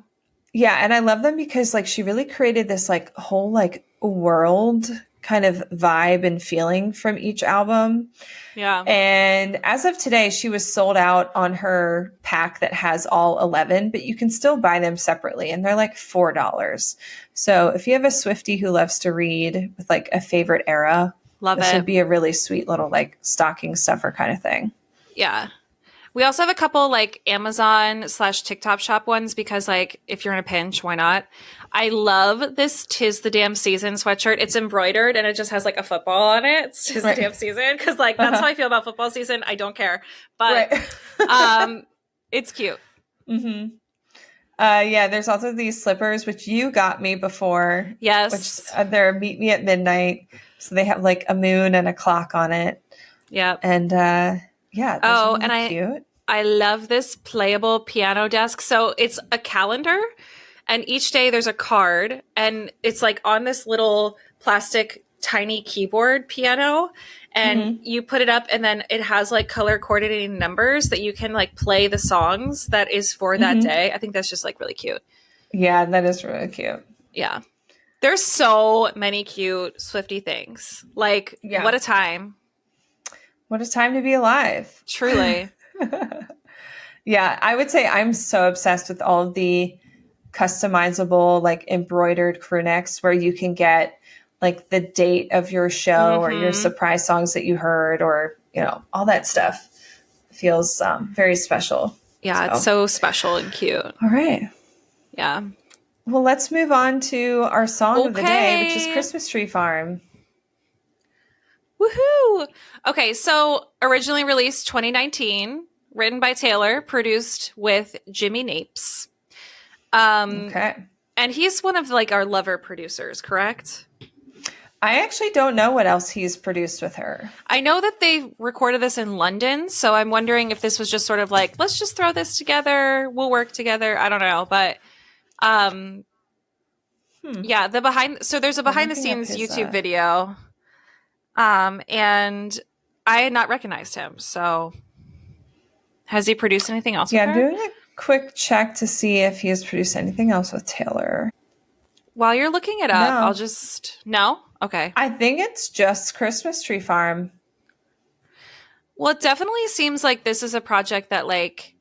Speaker 2: Yeah, and I love them because like she really created this like whole like world kind of vibe and feeling from each album.
Speaker 1: Yeah.
Speaker 2: And as of today, she was sold out on her pack that has all 11, but you can still buy them separately, and they're like $4. So if you have a Swiftie who loves to read with like a favorite era, this would be a really sweet little like stocking stuffer kind of thing.
Speaker 1: Yeah. We also have a couple like Amazon/TikTok shop ones because like if you're in a pinch, why not? I love this "'Tis the Damn Season" sweatshirt. It's embroidered and it just has like a football on it. It's "'Tis the Damn Season" because like that's how I feel about football season. I don't care, but it's cute.
Speaker 2: Mm-hmm. Yeah, there's also these slippers which you got me before.
Speaker 1: Yes,
Speaker 2: which they're Meet Me at Midnight. So they have like a moon and a clock on it.
Speaker 1: Yeah,
Speaker 2: and yeah.
Speaker 1: Oh,
Speaker 2: really
Speaker 1: and
Speaker 2: cute.
Speaker 1: I love this playable piano desk. So it's a calendar, and each day there's a card, and it's like on this little plastic tiny keyboard piano, and you put it up, and then it has like color coordinating numbers that you can like play the songs that is for that day. I think that's just like really cute.
Speaker 2: Yeah, that is really cute.
Speaker 1: Yeah. There's so many cute Swiftie things. Like, what a time.
Speaker 2: What a time to be alive.
Speaker 1: Truly.
Speaker 2: Yeah, I would say I'm so obsessed with all of the customizable, like embroidered crew necks where you can get like the date of your show or your surprise songs that you heard, or, you know, all that stuff feels very special.
Speaker 1: Yeah, it's so special and cute.
Speaker 2: All right.
Speaker 1: Yeah.
Speaker 2: Well, let's move on to our song of the day, which is Christmas Tree Farm.
Speaker 1: Woohoo! Okay, so originally released 2019, written by Taylor, produced with Jimmy Napes.
Speaker 2: Okay.
Speaker 1: And he's one of like our lover producers, correct?
Speaker 2: I actually don't know what else he's produced with her.
Speaker 1: I know that they recorded this in London, so I'm wondering if this was just sort of like, let's just throw this together, we'll work together. I don't know, but yeah, there's a behind the scenes YouTube video. And I had not recognized him. So has he produced anything else?
Speaker 2: Yeah, I'm doing a quick check to see if he has produced anything else with Taylor.
Speaker 1: While you're looking it up, I'll just... No? Okay.
Speaker 2: I think it's just Christmas Tree Farm.
Speaker 1: Well, it definitely seems like this is a project that like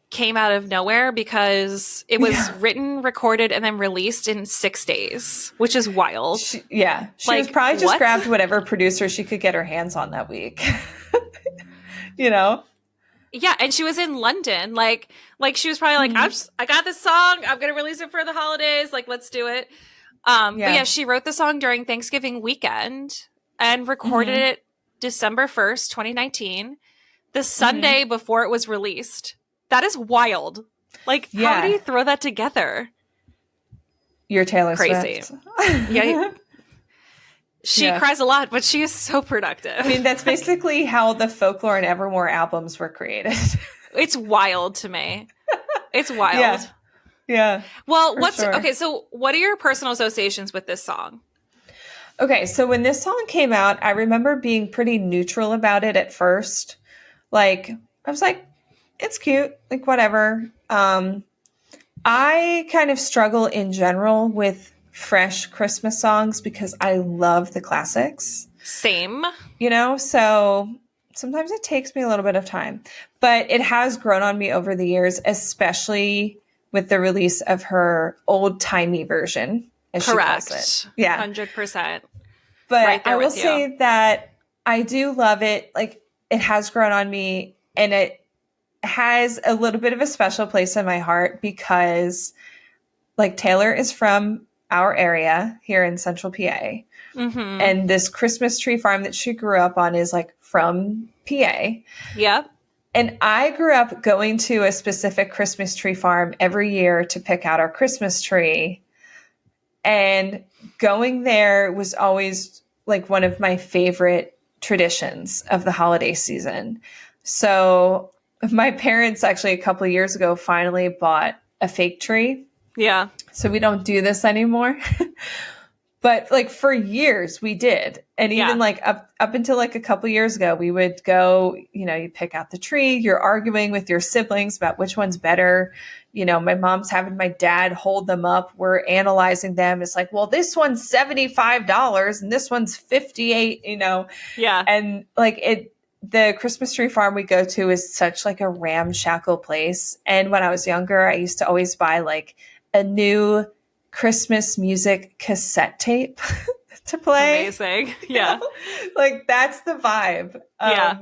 Speaker 1: came out of nowhere because it was written, recorded, and then released in 6 days, which is wild.
Speaker 2: She was probably just grabbed whatever producer she could get her hands on that week. You know?
Speaker 1: Yeah, and she was in London. Like she was probably like, I got this song. I'm going to release it for the holidays. Like, let's do it. But yeah, she wrote the song during Thanksgiving weekend and recorded it December 1st, 2019, the Sunday before it was released. That is wild. Like, how do you throw that together?
Speaker 2: You're Taylor
Speaker 1: Crazy.
Speaker 2: Swift.
Speaker 1: Yeah. She cries a lot, but she is so productive.
Speaker 2: I mean, that's basically how the Folklore and Evermore albums were created.
Speaker 1: It's wild to me. It's wild.
Speaker 2: Yeah.
Speaker 1: Well, okay, so what are your personal associations with this song?
Speaker 2: Okay, so when this song came out, I remember being pretty neutral about it at first. Like, I was like, it's cute, like whatever. I kind of struggle in general with fresh Christmas songs because I love the classics.
Speaker 1: Same.
Speaker 2: You know, so sometimes it takes me a little bit of time, but it has grown on me over the years, especially with the release of her old timey version, as
Speaker 1: Correct.
Speaker 2: She calls it. Yeah.
Speaker 1: 100%.
Speaker 2: But right I will say that I do love it. Like, it has grown on me, and it has a little bit of a special place in my heart because, like, Taylor is from our area here in Central PA. And this Christmas Tree Farm that she grew up on is, like, from PA.
Speaker 1: Yep.
Speaker 2: And I grew up going to a specific Christmas tree farm every year to pick out our Christmas tree. And going there was always like one of my favorite traditions of the holiday season. So my parents actually a couple of years ago finally bought a fake tree.
Speaker 1: Yeah.
Speaker 2: So we don't do this anymore. But like for years we did. And even like up until like a couple years ago, we would go, you pick out the tree, you're arguing with your siblings about which one's better. My mom's having my dad hold them up. We're analyzing them. It's like, well, this one's $75 and this one's $58,
Speaker 1: Yeah.
Speaker 2: And like the Christmas tree farm we go to is such like a ramshackle place. And when I was younger, I used to always buy like a new Christmas music cassette tape to play.
Speaker 1: Amazing. Yeah.
Speaker 2: Like that's the vibe.
Speaker 1: Yeah.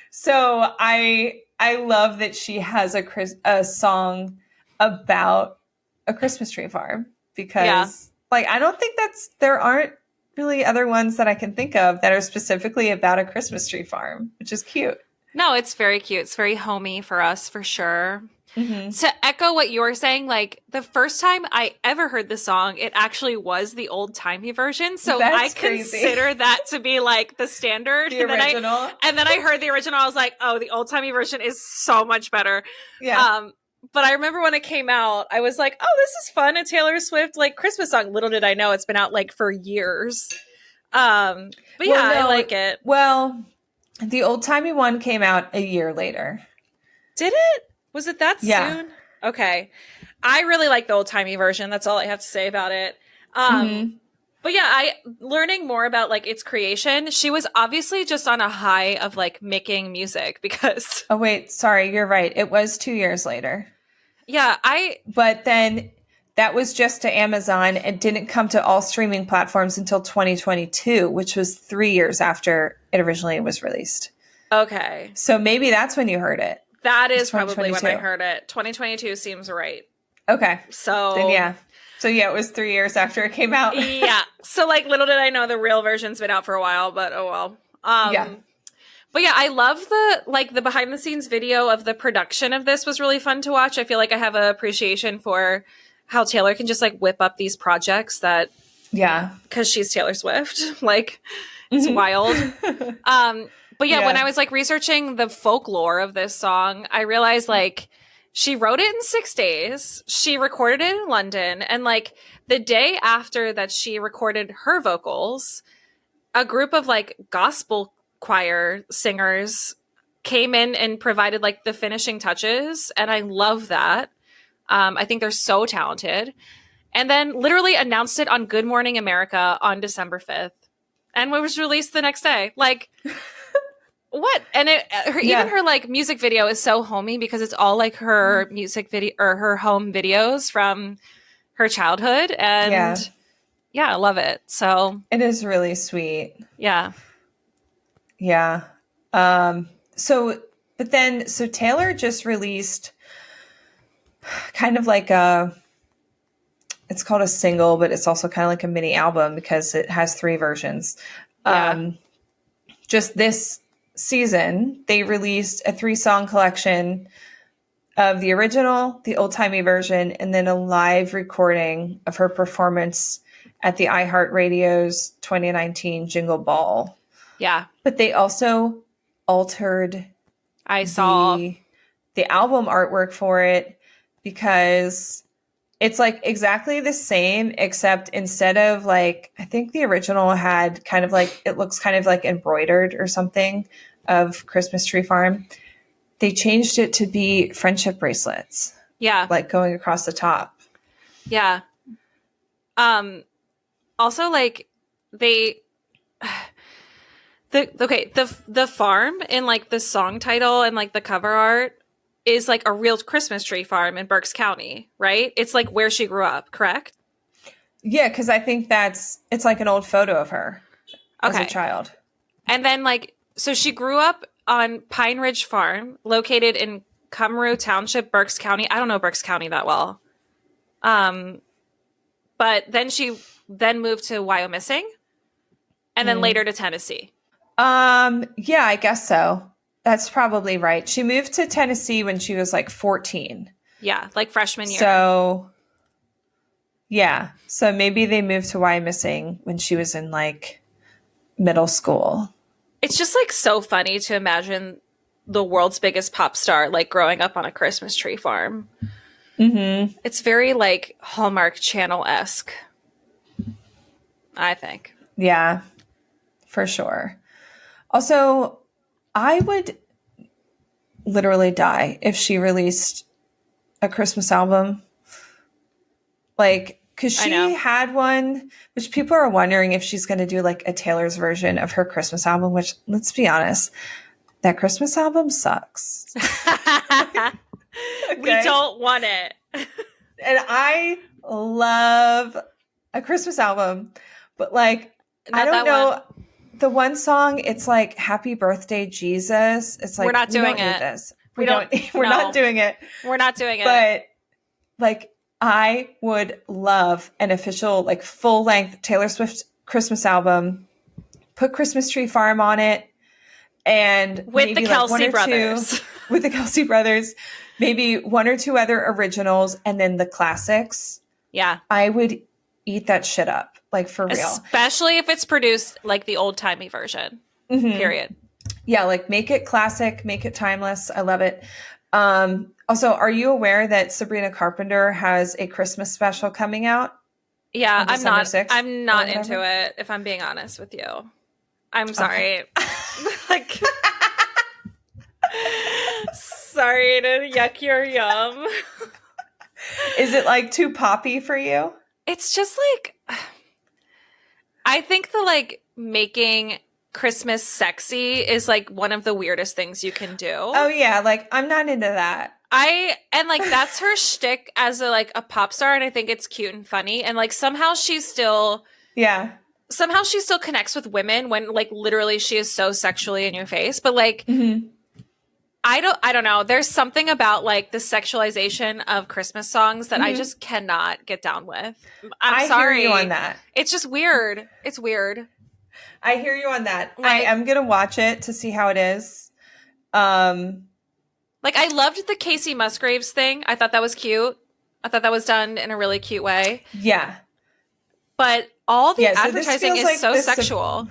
Speaker 2: So I love that she has a song about a Christmas tree farm because like I don't think there aren't really other ones that I can think of that are specifically about a Christmas tree farm, which is cute.
Speaker 1: No, it's very cute. It's very homey for us for sure. Mm-hmm. To echo what you were saying, like the first time I ever heard the song, it actually was the old timey version. So I consider that to be like the standard.
Speaker 2: The original.
Speaker 1: And then I heard the original. I was like, oh, the old timey version is so much better.
Speaker 2: Yeah.
Speaker 1: But I remember when it came out, I was like, oh, this is fun. A Taylor Swift like Christmas song. Little did I know it's been out like for years. But I like it.
Speaker 2: Well, the old timey one came out a year later.
Speaker 1: Did it? Was it that soon? Okay. I really like the old timey version. That's all I have to say about it. But yeah, learning more about like its creation, she was obviously just on a high of like making music because.
Speaker 2: Oh, wait, sorry. You're right. It was 2 years later.
Speaker 1: Yeah.
Speaker 2: But then that was just to Amazon and didn't come to all streaming platforms until 2022, which was 3 years after it originally was released.
Speaker 1: Okay.
Speaker 2: So maybe that's when you heard it.
Speaker 1: That is probably when I heard it. 2022 seems right.
Speaker 2: Okay.
Speaker 1: So
Speaker 2: then, yeah. So yeah, it was 3 years after it came out.
Speaker 1: Yeah. So like little did I know the real version's been out for a while, but oh well.
Speaker 2: Yeah.
Speaker 1: But yeah, I love the behind the scenes video of the production of this was really fun to watch. I feel like I have an appreciation for how Taylor can just like whip up these projects that because she's Taylor Swift. Like it's wild. But yeah, when I was like researching the folklore of this song, I realized like she wrote it in 6 days. She recorded it in London. And like the day after that she recorded her vocals, a group of like gospel choir singers came in and provided like the finishing touches. And I love that. I think they're so talented. And then literally announced it on Good Morning America on December 5th. And it was released the next day. Like... What? And even her like music video is so homey because it's all like her music video or her home videos from her childhood. And I love it. So
Speaker 2: it is really sweet.
Speaker 1: Yeah.
Speaker 2: Yeah. So Taylor just released kind of like it's called a single, but it's also kind of like a mini album because it has 3 versions.
Speaker 1: Yeah.
Speaker 2: Just this season, they released a 3-song collection of the original, the old-timey version, and then a live recording of her performance at the iHeartRadio's 2019 Jingle Ball.
Speaker 1: Yeah.
Speaker 2: But they also altered the album artwork for it because it's like exactly the same, except instead of like, I think the original had kind of like, it looks kind of like embroidered or something of Christmas Tree Farm. They changed it to be friendship bracelets.
Speaker 1: Yeah.
Speaker 2: Like going across the top.
Speaker 1: Yeah. Also like the farm in like the song title and like the cover art is like a real Christmas tree farm in Berks County, right? It's like where she grew up, correct?
Speaker 2: Yeah, because I think it's like an old photo of her as a child.
Speaker 1: And then like, so she grew up on Pine Ridge Farm, located in Cumru Township, Berks County. I don't know Berks County that well. But then she moved to Wyomissing and then later to Tennessee.
Speaker 2: Yeah, I guess so. That's probably right. She moved to Tennessee when she was like 14.
Speaker 1: Yeah, like freshman year.
Speaker 2: So, yeah. So maybe they moved to Wyomissing when she was in like middle school.
Speaker 1: It's just like so funny to imagine the world's biggest pop star like growing up on a Christmas tree farm.
Speaker 2: Mm-hmm.
Speaker 1: It's very like Hallmark Channel-esque. I think.
Speaker 2: Yeah, for sure. Also, I would literally die if she released a Christmas album. Like, because she had one, which people are wondering if she's going to do like a Taylor's version of her Christmas album, which, let's be honest, that Christmas album sucks.
Speaker 1: Okay? We don't want it.
Speaker 2: And I love a Christmas album, but like, I don't know. The one song, it's like Happy Birthday, Jesus. It's like,
Speaker 1: we're not doing it.
Speaker 2: This. We're not doing it.
Speaker 1: We're not doing it.
Speaker 2: But like, I would love an official, like, full-length Taylor Swift Christmas album. Put Christmas Tree Farm on it, and
Speaker 1: with the Kelsey brothers.
Speaker 2: With the Kelsey brothers, maybe one or two other originals, and then the classics.
Speaker 1: Yeah,
Speaker 2: I would eat that shit up, like, for real.
Speaker 1: Especially if it's produced like the old timey version. Mm-hmm. Period.
Speaker 2: Yeah, like, make it classic, make it timeless. I love it. Also, are you aware that Sabrina Carpenter has a Christmas special coming out?
Speaker 1: Yeah, I'm not into it, if I'm being honest with you. I'm sorry. Okay. Like, sorry to yuck your yum.
Speaker 2: Is it like too poppy for you?
Speaker 1: It's just like, I think the like making Christmas sexy is like one of the weirdest things you can do.
Speaker 2: Oh yeah, like I'm not into that.
Speaker 1: And like that's her shtick as a like a pop star, and I think it's cute and funny, and like somehow she still connects with women when like literally she is so sexually in your face. But like I don't know. There's something about like the sexualization of Christmas songs that I just cannot get down with. I'm sorry.
Speaker 2: I hear you on that.
Speaker 1: It's just weird. It's weird.
Speaker 2: I hear you on that. I am gonna watch it to see how it is.
Speaker 1: Like, I loved the Casey Musgraves thing. I thought that was cute. I thought that was done in a really cute way.
Speaker 2: Yeah.
Speaker 1: But all the advertising is like so sexual.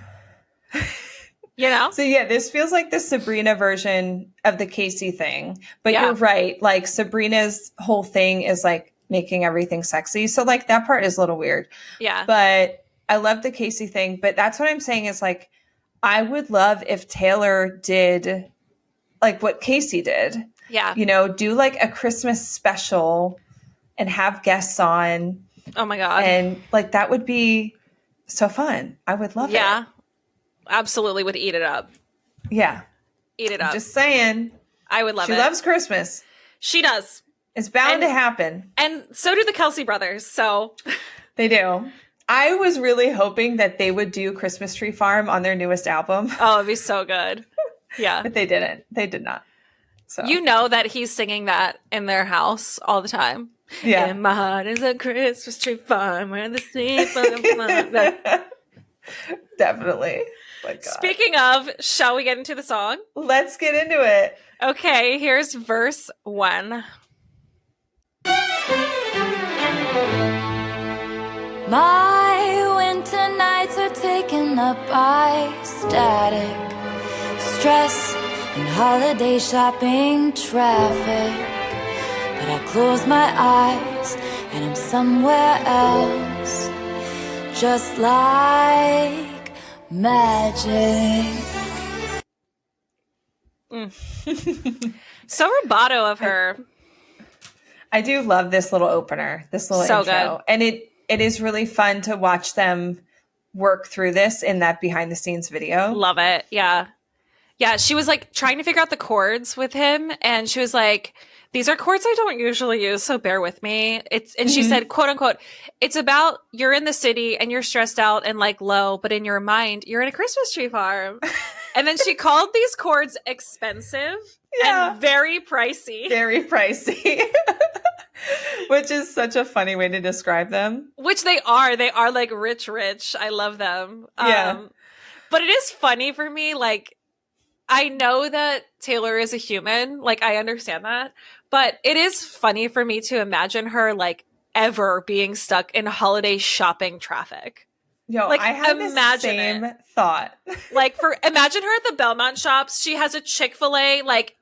Speaker 1: You know?
Speaker 2: So, yeah, this feels like the Sabrina version of the Casey thing. But you're right. Like, Sabrina's whole thing is, like, making everything sexy. So, like, that part is a little weird.
Speaker 1: Yeah.
Speaker 2: But I love the Casey thing. But that's what I'm saying is, like, I would love if Taylor did like what Casey did.
Speaker 1: Yeah.
Speaker 2: You know, do like a Christmas special and have guests on.
Speaker 1: Oh my God.
Speaker 2: And like that would be so fun. I would love it.
Speaker 1: Yeah. Absolutely would eat it up.
Speaker 2: Yeah.
Speaker 1: Eat it up.
Speaker 2: Just saying.
Speaker 1: I would love it.
Speaker 2: She loves Christmas.
Speaker 1: She does.
Speaker 2: It's bound to happen.
Speaker 1: And so do the Kelsey brothers. So
Speaker 2: they do. I was really hoping that they would do Christmas Tree Farm on their newest album.
Speaker 1: Oh, it'd be so good. Yeah.
Speaker 2: But they didn't. They did not. So
Speaker 1: you know that he's singing that in their house all the time.
Speaker 2: Yeah.
Speaker 1: In my heart is a Christmas tree farm where the sleep
Speaker 2: Definitely. My God.
Speaker 1: Speaking of, shall we get into the song?
Speaker 2: Let's get into it.
Speaker 1: Okay, here's verse 1.
Speaker 3: My winter nights are taken up by static, stress, and holiday shopping traffic. But I close my eyes and I'm somewhere else, just like magic.
Speaker 1: So rubato of her.
Speaker 2: I do love this little opener, this little intro.
Speaker 1: Good.
Speaker 2: And it is really fun to watch them work through this in that behind the scenes video.
Speaker 1: Love it. Yeah. Yeah. She was like trying to figure out the chords with him. And she was like, these are chords I don't usually use, so bear with me. And she said, quote unquote, it's about you're in the city and you're stressed out and like low, but in your mind, you're in a Christmas tree farm. And then she called these chords expensive and very pricey.
Speaker 2: Very pricey. Which is such a funny way to describe them.
Speaker 1: Which they are. They are like rich. I love them.
Speaker 2: Yeah.
Speaker 1: But it is funny for me. Like, I know that Taylor is a human. Like, I understand that. But it is funny for me to imagine her, like, ever being stuck in holiday shopping traffic.
Speaker 2: Yo,
Speaker 1: like,
Speaker 2: I had the same thought.
Speaker 1: Like, imagine her at the Belmont shops. She has a Chick-fil-A, like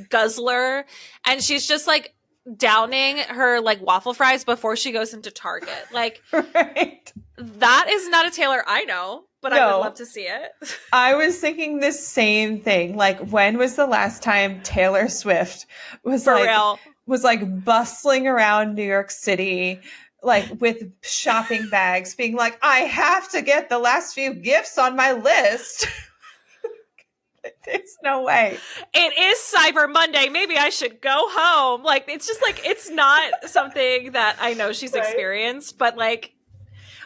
Speaker 1: guzzler. And she's just, like, downing her, like, waffle fries before she goes into Target. Like,
Speaker 2: right.
Speaker 1: That is not a Taylor I know, but I would love to see it.
Speaker 2: I was thinking the same thing. Like, when was the last time Taylor Swift was bustling around New York City, like with shopping bags, being like, I have to get the last few gifts on my list. There's no way.
Speaker 1: It is Cyber Monday. Maybe I should go home. Like, it's just like, it's not something that I know she's experienced, but like,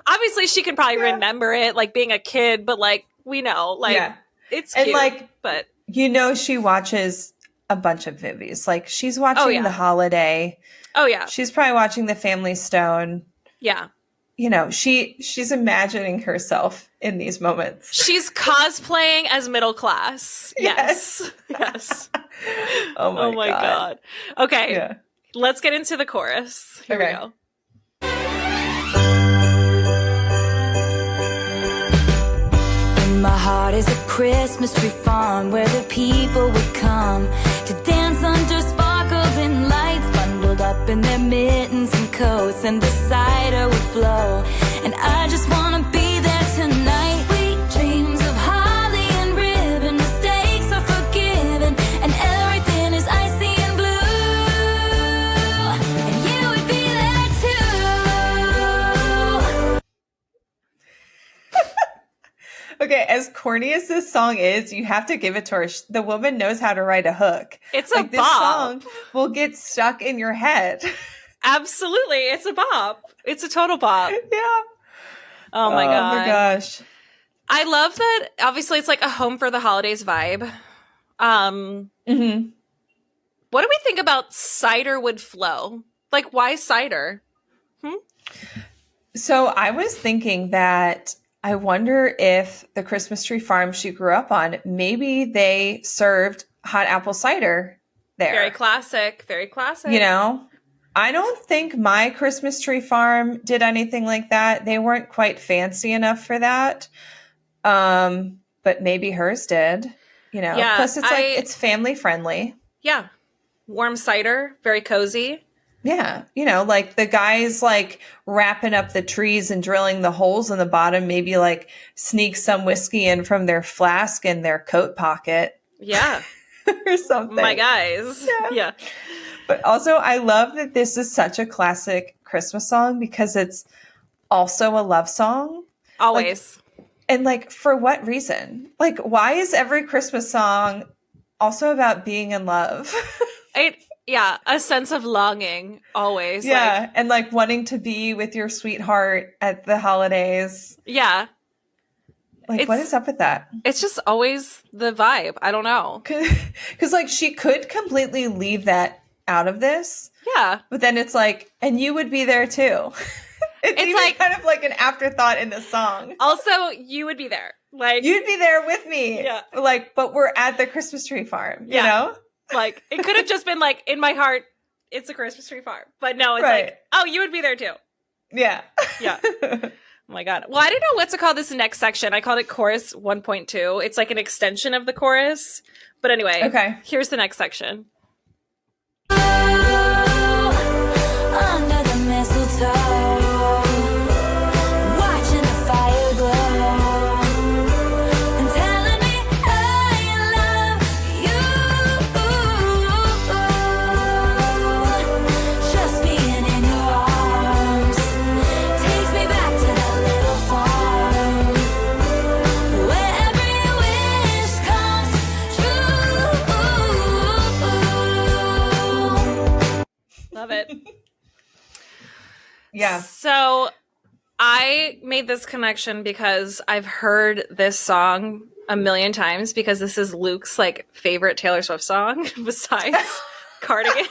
Speaker 1: obviously she can probably remember it, like being a kid, but like, we know, like, it's cute,
Speaker 2: and like,
Speaker 1: but
Speaker 2: she watches a bunch of movies. Like, she's watching The Holiday.
Speaker 1: Oh yeah.
Speaker 2: She's probably watching The Family Stone.
Speaker 1: Yeah.
Speaker 2: She's imagining herself in these moments.
Speaker 1: She's cosplaying as middle class. Yes. Yes.
Speaker 2: Oh my God.
Speaker 1: Okay. Yeah. Let's get into the chorus. Here we go.
Speaker 3: In my heart is a Christmas tree farm where the people would come to dance under sparkling lights, bundled up in their mittens and coats, and the cider would flow. And I just want to be there tonight. Sweet dreams of holly and ribbon, mistakes are forgiven, and everything is icy and blue. And you would be there too.
Speaker 2: Okay, as corny as this song is, you have to give it to her. The woman knows how to write a hook.
Speaker 1: It's a bop. This song
Speaker 2: will get stuck in your head.
Speaker 1: Absolutely. It's a bop. It's a total bop.
Speaker 2: Yeah.
Speaker 1: Oh my God.
Speaker 2: Oh my gosh.
Speaker 1: I love that. Obviously, it's like a home for the holidays vibe. What do we think about cider would flow? Like, why cider?
Speaker 2: So I was thinking that I wonder if the Christmas tree farm she grew up on, maybe they served hot apple cider there.
Speaker 1: Very classic. Very classic.
Speaker 2: I don't think my Christmas tree farm did anything like that. They weren't quite fancy enough for that. But maybe hers did,
Speaker 1: Yeah,
Speaker 2: plus it's family friendly.
Speaker 1: Yeah. Warm cider, very cozy.
Speaker 2: Yeah. Like the guys like wrapping up the trees and drilling the holes in the bottom, maybe like sneak some whiskey in from their flask in their coat pocket.
Speaker 1: Yeah.
Speaker 2: Or something.
Speaker 1: My guys. Yeah.
Speaker 2: But also, I love that this is such a classic Christmas song because it's also a love song.
Speaker 1: Always.
Speaker 2: And for what reason? Like, why is every Christmas song also about being in love?
Speaker 1: A sense of longing, always.
Speaker 2: Yeah, and wanting to be with your sweetheart at the holidays.
Speaker 1: Yeah.
Speaker 2: What is up with that?
Speaker 1: It's just always the vibe. I don't know.
Speaker 2: Because, she could completely leave that out of this.
Speaker 1: Yeah.
Speaker 2: But then it's and you would be there too. It's even kind of like an afterthought in the song.
Speaker 1: Also, you would be there.
Speaker 2: You'd be there with me.
Speaker 1: Yeah.
Speaker 2: But we're at the Christmas tree farm, you know?
Speaker 1: It could have just been in my heart, it's a Christmas tree farm. But no, it's you would be there too.
Speaker 2: Yeah.
Speaker 1: Yeah. Oh my God. Well, I don't know what to call this next section. I called it chorus 1.2. It's like an extension of the chorus. But anyway, here's the next section.
Speaker 3: Under the mistletoe, watching the fire glow, and telling me I love you. Just being in your arms takes me back to that little farm where every wish comes true.
Speaker 1: Love it.
Speaker 2: Yeah.
Speaker 1: So I made this connection because I've heard this song a million times because this is Luke's favorite Taylor Swift song besides Cardigan.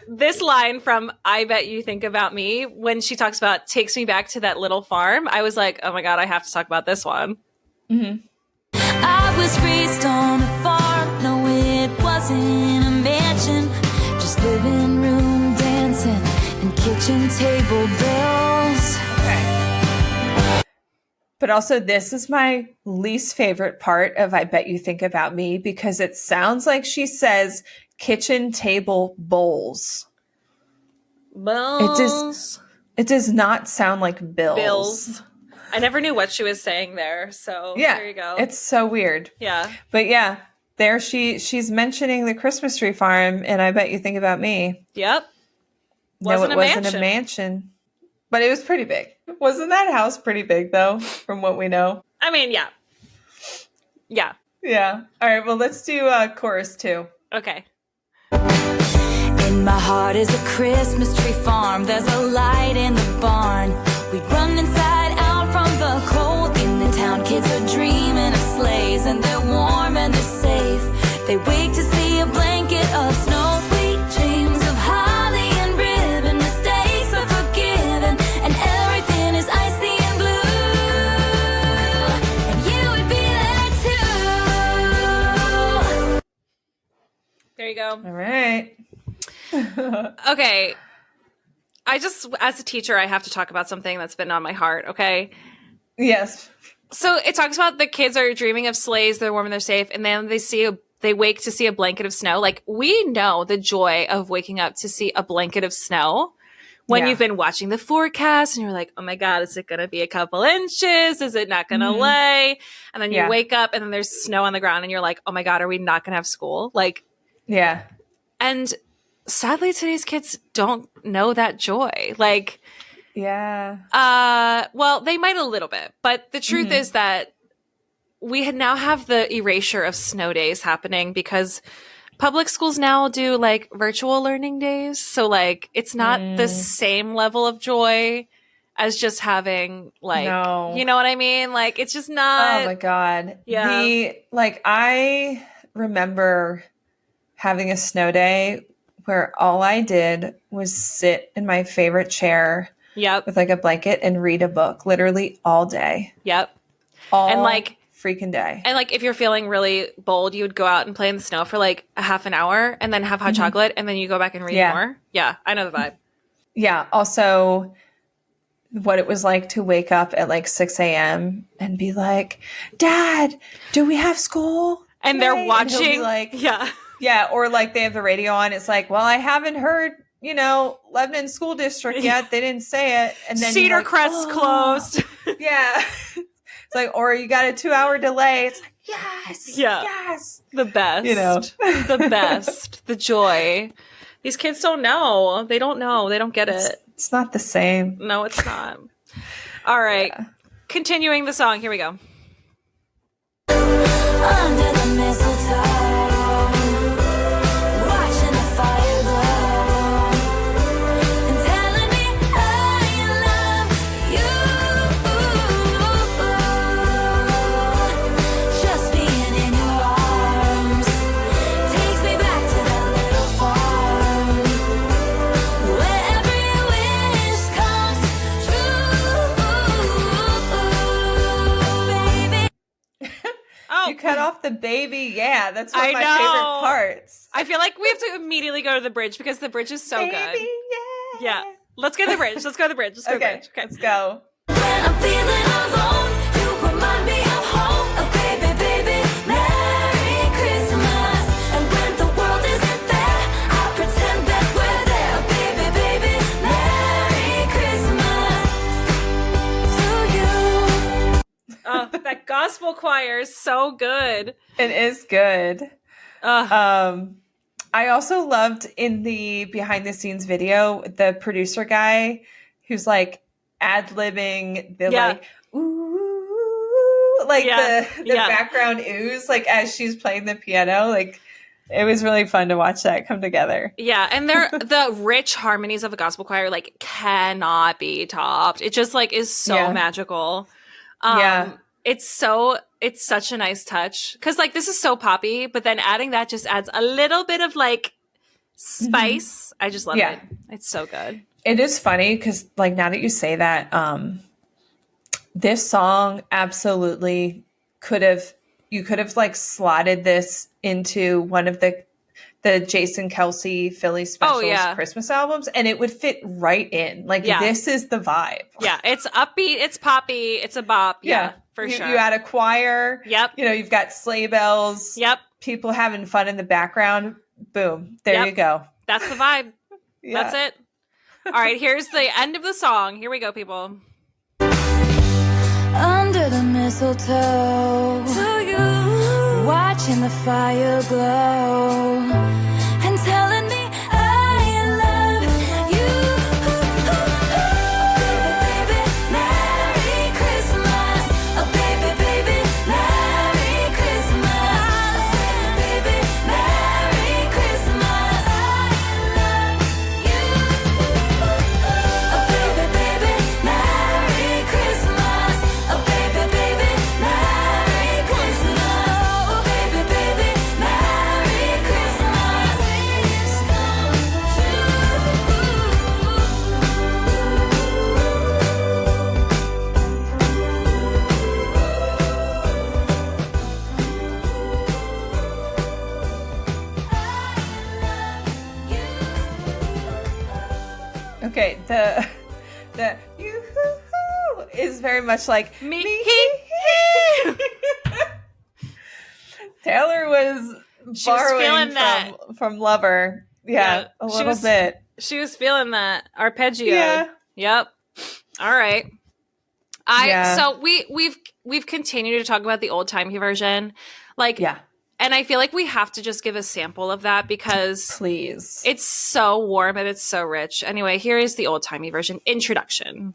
Speaker 1: This line from I Bet You Think About Me, when she talks about takes me back to that little farm, I was like, oh my God, I have to talk about this one.
Speaker 3: Mm-hmm. I was raised on a farm. No, it wasn't a mansion. Just living room dancing and kitchen table bells.
Speaker 2: Okay. But also, this is my least favorite part of I Bet You Think About Me because it sounds like she says kitchen table bowls.
Speaker 1: Bowls.
Speaker 2: It does not sound like Bills.
Speaker 1: Bills. I never knew what she was saying there. So there you go.
Speaker 2: It's so weird.
Speaker 1: Yeah.
Speaker 2: But yeah, there she's mentioning the Christmas tree farm, and I bet you think about me.
Speaker 1: Yep.
Speaker 2: Wasn't a mansion. But it was pretty big. Wasn't that house pretty big, though, from what we know?
Speaker 1: I mean, yeah. Yeah.
Speaker 2: Yeah. All right, well, let's do chorus 2.
Speaker 1: Okay.
Speaker 3: In my heart is a Christmas tree farm. There's a light in the barn. We run inside out from the cold. In the town, kids are dreaming of sleighs, and they're warm and they're safe. They wake to see a blanket of snow. Sweet dreams of holly and ribbon. Mistakes are forgiven, and everything is icy and blue. And you would be there too.
Speaker 1: There you go.
Speaker 2: All right.
Speaker 1: Okay. As a teacher, I have to talk about something that's been on my heart, okay?
Speaker 2: Yes.
Speaker 1: So it talks about the kids are dreaming of sleighs, they're warm and they're safe, and then they wake to see a blanket of snow. Like, we know the joy of waking up to see a blanket of snow when you've been watching the forecast and you're like, oh my God, is it going to be a couple inches? Is it not going to lay? And then you wake up and then there's snow on the ground and you're like, oh my God, are we not going to have school? Like,
Speaker 2: yeah.
Speaker 1: And sadly, today's kids don't know that joy. Like, well, they might a little bit, but the truth is that we now have the erasure of snow days happening because public schools now do like virtual learning days. So like, it's not the same level of joy as just having like, you know what I mean? Like, it's just not.
Speaker 2: Oh my God.
Speaker 1: Yeah.
Speaker 2: I remember having a snow day where all I did was sit in my favorite chair with like a blanket and read a book literally all day.
Speaker 1: Yep.
Speaker 2: All freaking day.
Speaker 1: And like, if you're feeling really bold, you would go out and play in the snow for like a half an hour and then have hot chocolate and then you go back and read more. Yeah. I know the vibe.
Speaker 2: Yeah. Also, what it was like to wake up at like 6 a.m. and be like, Dad, do we have school?
Speaker 1: And they're watching.
Speaker 2: And like,
Speaker 1: yeah.
Speaker 2: Yeah, or like they have the radio on. It's like, well, I haven't heard, Lebanon School District yet. They didn't say it. And then
Speaker 1: Cedar Crest's closed.
Speaker 2: Yeah. It's like, or you got a 2-hour delay. It's like, yes.
Speaker 1: Yeah.
Speaker 2: Yes.
Speaker 1: The best. The best. The joy. These kids don't know. They don't know. They don't get it.
Speaker 2: It's not the same.
Speaker 1: No, it's not. All right. Yeah. Continuing the song. Here we go.
Speaker 3: Under the mistletoe.
Speaker 2: You cut off the baby. Yeah, that's one of my favorite parts.
Speaker 1: I feel like we have to immediately go to the bridge because the bridge is so
Speaker 2: baby,
Speaker 1: good.
Speaker 2: Yeah.
Speaker 1: Let's go to the bridge. Let's go to the bridge.
Speaker 2: Okay, let's go.
Speaker 3: When I'm feeling alone, you remind me of home. Oh, baby, baby, Merry Christmas. And when the world isn't there, I pretend that we're there. Baby, baby, Merry Christmas to you.
Speaker 1: Oh, that gospel choir is so good.
Speaker 2: It is good. I also loved in the behind the scenes video, the producer guy who's like ad-libbing the like, ooh, like the background ooze, like as she's playing the piano. Like, it was really fun to watch that come together.
Speaker 1: Yeah. And the rich harmonies of a gospel choir, like, cannot be topped. It just like is so magical. It's such a nice touch because like this is so poppy, but then adding that just adds a little bit of like spice. I just love it. It's so good.
Speaker 2: It is funny because like now that you say that, this song absolutely you could have like slotted this into one of the Jason Kelsey Philly Specials Christmas albums, and it would fit right in. Like this is the vibe.
Speaker 1: Yeah, it's upbeat, it's poppy, it's a bop. Yeah. For sure.
Speaker 2: You add a choir.
Speaker 1: Yep.
Speaker 2: You've got sleigh bells.
Speaker 1: Yep.
Speaker 2: People having fun in the background. Boom. There you go.
Speaker 1: That's the vibe. That's it. All right, here's the end of the song. Here we go, people.
Speaker 3: Under the mistletoe, watching the fire glow, and telling me I love you. Baby, Merry Christmas. Oh, baby, baby, Merry Christmas. Baby, Merry Christmas. I love you. Oh, baby, baby, Merry Christmas. Oh, baby, baby, Merry Christmas. Oh, baby, baby, Merry Christmas. Please come true.
Speaker 2: Okay, the yoo-hoo-hoo is very much like
Speaker 1: Me.
Speaker 2: Taylor was
Speaker 1: She was
Speaker 2: borrowing
Speaker 1: feeling that.
Speaker 2: from Lover. Yeah, a
Speaker 1: she
Speaker 2: little
Speaker 1: was-
Speaker 2: bit.
Speaker 1: She was feeling that arpeggio.
Speaker 2: Yeah.
Speaker 1: Yep. All right.
Speaker 2: Yeah.
Speaker 1: So we've continued to talk about the old timey version, like,
Speaker 2: Yeah,
Speaker 1: and I feel like we have to just give a sample of that because
Speaker 2: please.
Speaker 1: it's so warm and it's so rich. Anyway, here is the old timey version introduction.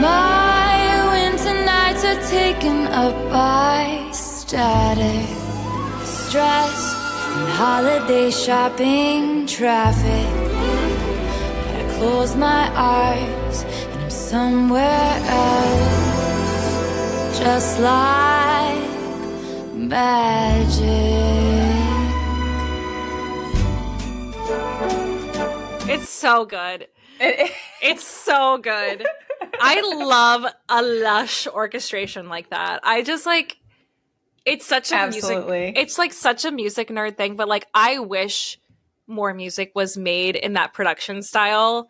Speaker 3: My winter nights are taken up by static, stress, and holiday shopping traffic. But I close my eyes and I'm somewhere else, just like magic.
Speaker 1: It's so good.
Speaker 2: It-
Speaker 1: It's so good. I love a lush orchestration like that. I just like it's such a
Speaker 2: Absolutely.
Speaker 1: music. It's like such a music nerd thing, but like I wish more music was made in that production style.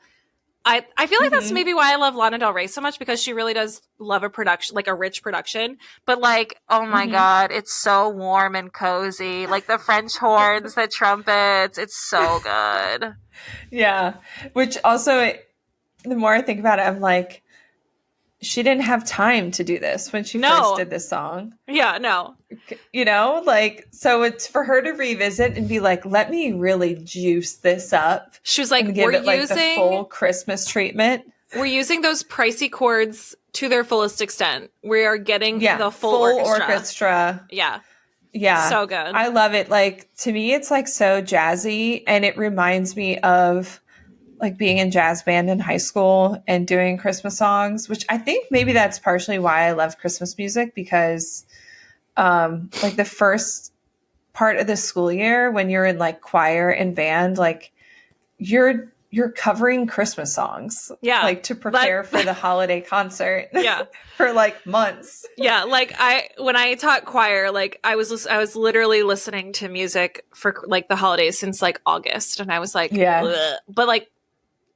Speaker 1: I feel like that's maybe why I love Lana Del Rey so much, because she really does love a production, like a rich production. But like, oh my God, it's so warm and cozy. Like the French horns, the trumpets, it's so good.
Speaker 2: Yeah, which also, the more I think about it, I'm like, she didn't have time to do this when she
Speaker 1: No.
Speaker 2: first did this song.
Speaker 1: Yeah, no.
Speaker 2: You know, like, so it's for her to revisit and be like, let me really juice this up.
Speaker 1: She was like,
Speaker 2: And give
Speaker 1: we're
Speaker 2: it like
Speaker 1: using
Speaker 2: the full Christmas treatment.
Speaker 1: we're using those pricey chords to their fullest extent. We are getting
Speaker 2: Yeah,
Speaker 1: the full orchestra.
Speaker 2: orchestra.
Speaker 1: Yeah.
Speaker 2: Yeah.
Speaker 1: So good.
Speaker 2: I love it. Like, to me, it's like so jazzy, and it reminds me of like being in jazz band in high school and doing Christmas songs, which I think maybe that's partially why I love Christmas music, because like the first part of the school year when you're in like choir and band, like you're covering Christmas songs.
Speaker 1: Yeah.
Speaker 2: Like to prepare for the holiday concert.
Speaker 1: Yeah.
Speaker 2: For like months.
Speaker 1: Yeah, like when I taught choir, like I was literally listening to music for like the holidays since like August, and I was like,
Speaker 2: Yeah.
Speaker 1: "Ugh." But like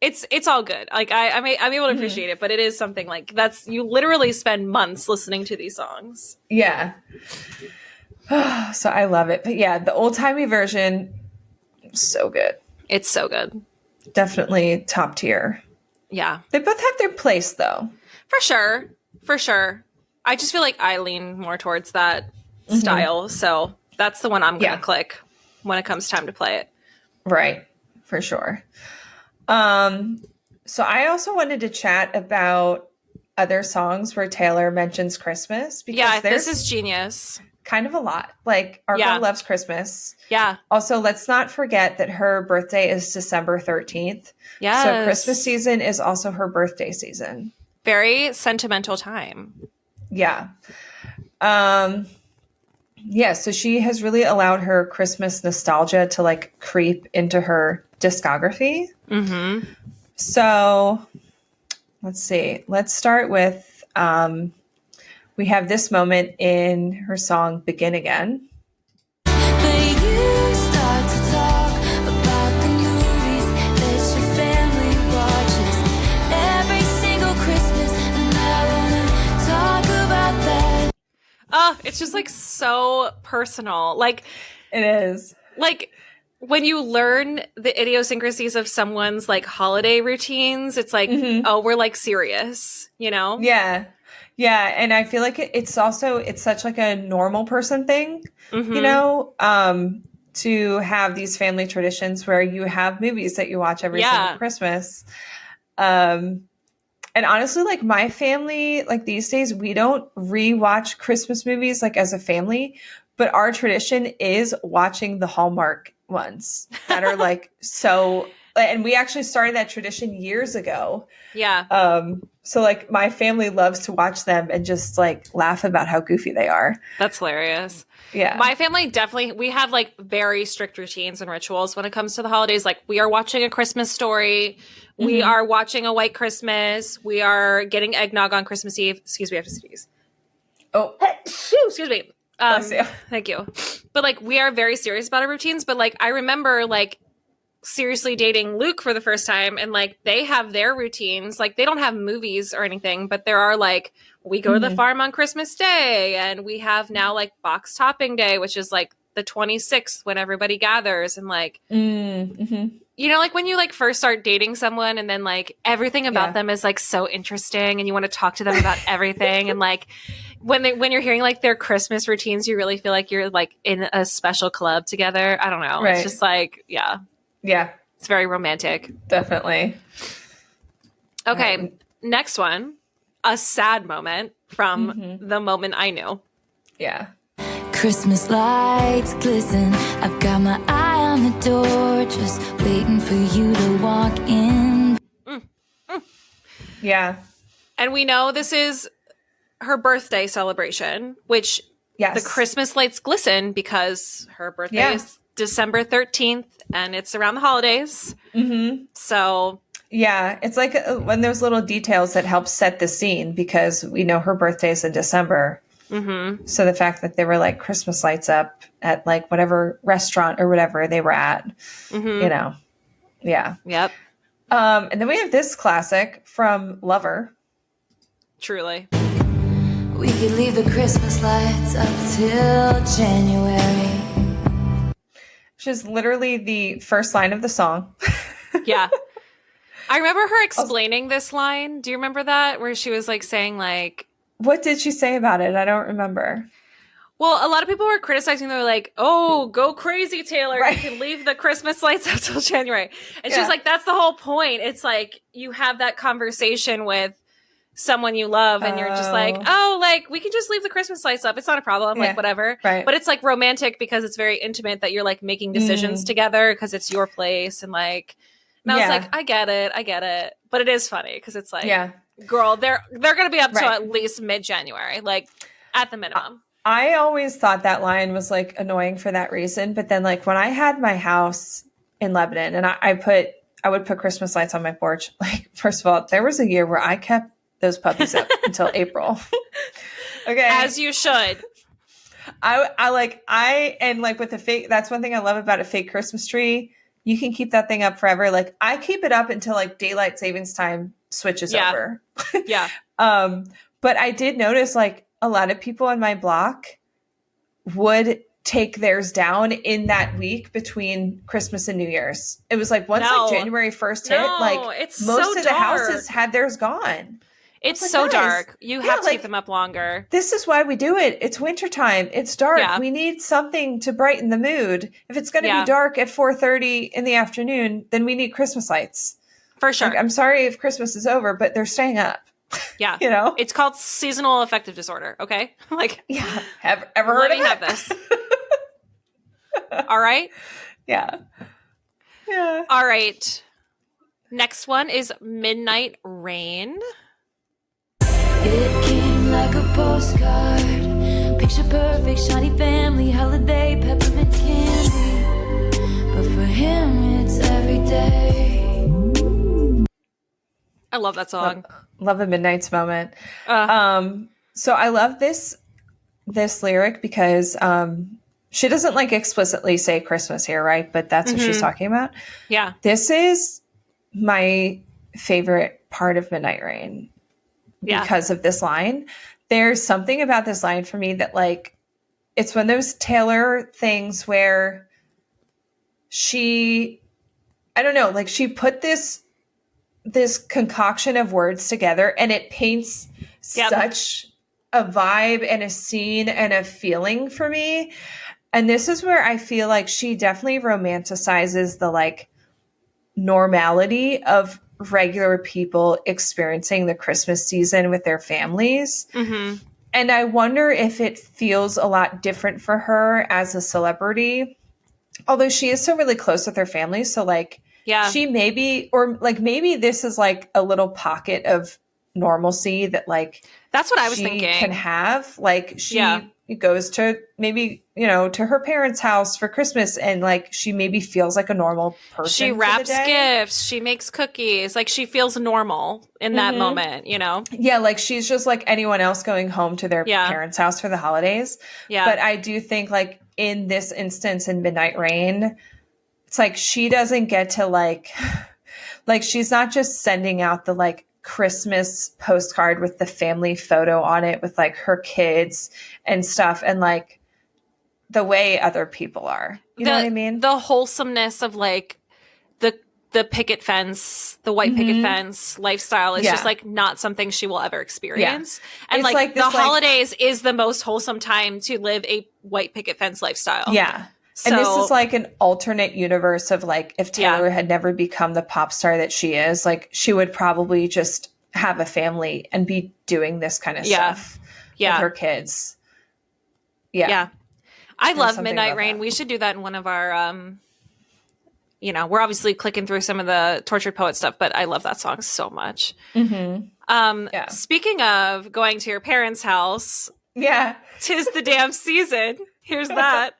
Speaker 1: it's all good. Like I'm able to appreciate it, but it is something like that's you literally spend months listening to these songs.
Speaker 2: Yeah. So I love it. But yeah, the old timey version, so good.
Speaker 1: It's so good.
Speaker 2: Definitely top tier.
Speaker 1: Yeah,
Speaker 2: They both have their place though.
Speaker 1: for sure, for sure. I just feel like I lean more towards that style, so that's the one I'm gonna
Speaker 2: Yeah.
Speaker 1: click when it comes time to play it.
Speaker 2: Right. For sure. So I also wanted to chat about other songs where Taylor mentions Christmas, because
Speaker 1: Yeah,
Speaker 2: there's
Speaker 1: this is genius.
Speaker 2: kind of a lot. Like, Our
Speaker 1: Yeah.
Speaker 2: Girl Loves Christmas.
Speaker 1: Yeah,
Speaker 2: Also, let's not forget that her birthday is December 13th.
Speaker 1: yeah.
Speaker 2: So Christmas season is also her birthday season.
Speaker 1: Very sentimental time.
Speaker 2: Yeah. Yeah, so she has really allowed her Christmas nostalgia to like creep into her discography.
Speaker 1: Mm-hmm.
Speaker 2: So let's see. Let's start with we have this moment in her song Begin Again.
Speaker 3: But you start to talk about the movies that your family watches every single Christmas, and I wanna talk about
Speaker 1: Oh, it's just like so personal. Like
Speaker 2: it is.
Speaker 1: Like when you learn the idiosyncrasies of someone's like holiday routines, it's like, oh, we're like serious, you know?
Speaker 2: Yeah. Yeah. And I feel like it's such like a normal person thing, you know, to have these family traditions where you have movies that you watch every single Christmas. And honestly, like my family, like these days, we don't rewatch Christmas movies like as a family, but our tradition is watching the Hallmark ones that are like so, and we actually started that tradition years ago.
Speaker 1: Yeah.
Speaker 2: So like my family loves to watch them and just like laugh about how goofy they are.
Speaker 1: That's hilarious.
Speaker 2: Yeah.
Speaker 1: My family definitely, we have like very strict routines and rituals when it comes to the holidays. Like we are watching A Christmas Story. We are watching A White Christmas. We are getting eggnog on Christmas Eve. Excuse me, I have to sneeze.
Speaker 2: Oh.
Speaker 1: Excuse me.
Speaker 2: Bless you.
Speaker 1: Thank you. But like we are very serious about our routines. But like I remember like seriously dating Luke for the first time, and like they have their routines. Like they don't have movies or anything, but there are like we go to the farm on Christmas Day, and we have now like box topping day, which is like the 26th when everybody gathers, and like you know, like when you like first start dating someone and then like everything about them is like so interesting and you want to talk to them about everything, and like when you're hearing like their Christmas routines, you really feel like you're like in a special club together. I don't know. Right. It's just like, yeah. It's very romantic.
Speaker 2: Definitely.
Speaker 1: Okay. Next one, a sad moment from the moment I knew.
Speaker 2: Yeah.
Speaker 3: Christmas lights glisten. I've got my eye on the door, just waiting for you to walk in.
Speaker 2: Yeah.
Speaker 1: And we know this is her birthday celebration, which the Christmas lights glisten because her birthday is December 13th and it's around the holidays. So
Speaker 2: yeah, it's like when those little details that help set the scene, because we know her birthday is in December. So the fact that there were like Christmas lights up at like whatever restaurant or whatever they were at, you know,
Speaker 1: Yep.
Speaker 2: And then we have this classic from Lover.
Speaker 1: Truly.
Speaker 3: We could leave the Christmas lights up till January.
Speaker 2: Which is literally the first line of the song.
Speaker 1: Yeah. I remember her explaining this line. Do you remember that? Where she was like saying like,
Speaker 2: what did she say about it? I don't remember.
Speaker 1: Well, a lot of people were criticizing. They were like, oh, go crazy, Taylor. Right. You can leave the Christmas lights up till January. And she's like, that's the whole point. It's like you have that conversation with someone you love and you're just like, oh, like we can just leave the Christmas lights up. It's not a problem. Like whatever. Right. But it's like romantic because it's very intimate that you're like making decisions together because it's your place. And like, and I was like, I get it. But it is funny because it's like, girl, they're going to be up till at least mid-January, like at the minimum.
Speaker 2: I always thought that line was like annoying for that reason. But then like when I had my house in Lebanon and I would put Christmas lights on my porch. Like, first of all, there was a year where I kept those puppies up until April. Okay.
Speaker 1: As you should.
Speaker 2: And like with the fake, that's one thing I love about a fake Christmas tree. You can keep that thing up forever. Like I keep it up until like daylight savings time switches over.
Speaker 1: Yeah.
Speaker 2: But I did notice like a lot of people on my block would take theirs down in that week between Christmas and New Year's. It was like once like January 1st hit, like
Speaker 1: it's
Speaker 2: most
Speaker 1: so
Speaker 2: of the houses had theirs gone.
Speaker 1: It's like, so dark. You have to keep them up longer.
Speaker 2: This is why we do it. It's wintertime. It's dark. Yeah. We need something to brighten the mood. If it's going to be dark at 4:30 in the afternoon, then we need Christmas lights.
Speaker 1: For sure.
Speaker 2: Like, I'm sorry if Christmas is over, but they're staying up.
Speaker 1: Yeah.
Speaker 2: You know?
Speaker 1: It's called seasonal affective disorder, okay? Like,
Speaker 2: yeah. Ever heard of it?
Speaker 1: Have this. All right?
Speaker 2: Yeah. Yeah.
Speaker 1: All right. Next one is Midnight Rain.
Speaker 3: It came like a postcard. Picture perfect, shiny family, holiday, peppermint candy. But for him, it's every day.
Speaker 1: I love that song.
Speaker 2: Love a Midnight's moment. So I love this lyric because she doesn't like explicitly say Christmas here, right? But that's what she's talking about.
Speaker 1: Yeah.
Speaker 2: This is my favorite part of Midnight Rain because of this line. there's something about this line for me that like, it's one of those Taylor things where she, I don't know, like she put this concoction of words together and it paints such a vibe and a scene and a feeling for me. And this is where I feel like she definitely romanticizes the like normality of regular people experiencing the Christmas season with their families. Mm-hmm. And I wonder if it feels a lot different for her as a celebrity, although she is so really close with her family. So like, she maybe, or like maybe this is like a little pocket of normalcy that like,
Speaker 1: that's what I was thinking
Speaker 2: can have. Like she goes to maybe, you know, to her parents' house for Christmas and like she maybe feels like a normal person.
Speaker 1: She wraps gifts, she makes cookies, like she feels normal in that moment, you know?
Speaker 2: Yeah, like she's just like anyone else going home to their parents' house for the holidays. Yeah. But I do think like in this instance in Midnight Rain, it's like she doesn't get to like she's not just sending out the like Christmas postcard with the family photo on it with like her kids and stuff and like the way other people are. You know what I mean?
Speaker 1: The wholesomeness of like the picket fence, the white picket fence lifestyle is just like not something she will ever experience. Yeah. And like the holidays is the most wholesome time to live a white picket fence lifestyle.
Speaker 2: Yeah. So, and this is like an alternate universe of like, if Taylor had never become the pop star that she is, like she would probably just have a family and be doing this kind of stuff with her kids. Yeah.
Speaker 1: Yeah. I love Midnight Rain. We should do that in one of our, you know, we're obviously clicking through some of the Tortured Poet stuff, but I love that song so much. Speaking of going to your parents' house.
Speaker 2: Yeah.
Speaker 1: 'Tis the damn season. Here's that.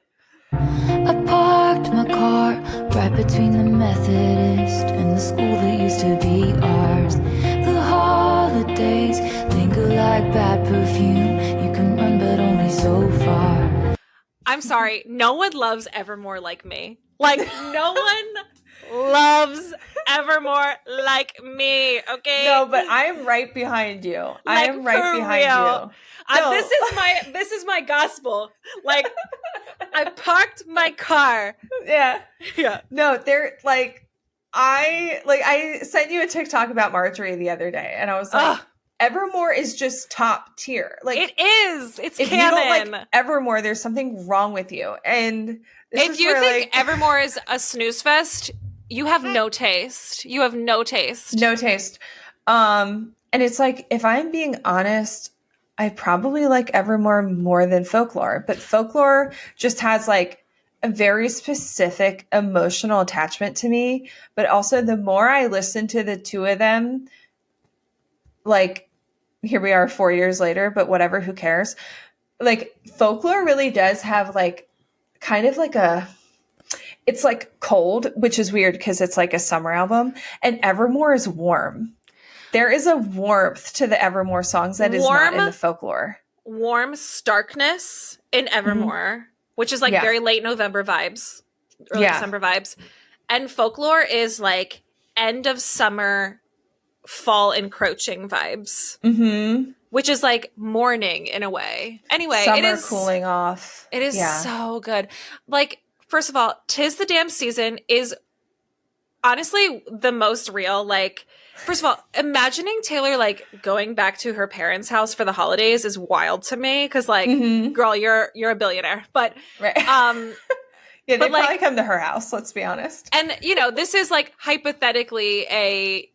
Speaker 3: I parked my car right between the Methodist and the school that used to be ours. The holidays linger like bad perfume. You can run but only so far.
Speaker 1: I'm sorry, no one loves Evermore like me. Like, no one loves Evermore like me, okay?
Speaker 2: No, but I'm right behind you. Like, I am right behind you.
Speaker 1: No. This is my gospel. Like, I parked my car.
Speaker 2: Yeah. No, they're like, I sent you a TikTok about Marjorie the other day, and I was like, Evermore is just top tier. Like
Speaker 1: it is. It's
Speaker 2: if
Speaker 1: canon.
Speaker 2: you don't like Evermore, there's something wrong with you. And
Speaker 1: if you think Evermore is a snooze fest, you have no taste. You have no taste.
Speaker 2: No taste. And it's like, if I'm being honest, I probably like Evermore more than Folklore, but Folklore just has like a very specific emotional attachment to me. But also the more I listen to the two of them, like here we are 4 years later, but whatever, who cares? Like Folklore really does have like kind of like it's like cold, which is weird because it's like a summer album, and Evermore is warm. There is a warmth to the Evermore songs that is not in the Folklore.
Speaker 1: Warm starkness in Evermore, which is like very late November vibes, early December vibes. And Folklore is like end of summer, fall encroaching vibes. Mm-hmm. Which is like morning in a way. Anyway,
Speaker 2: summer
Speaker 1: it is
Speaker 2: cooling off.
Speaker 1: It is so good. Like, first of all, 'Tis the Damn Season is honestly the most real. Like, first of all, imagining Taylor like going back to her parents' house for the holidays is wild to me because, like, girl, you're a billionaire. But
Speaker 2: right. Yeah, they probably come to her house. Let's be honest.
Speaker 1: And you know, this is like hypothetically a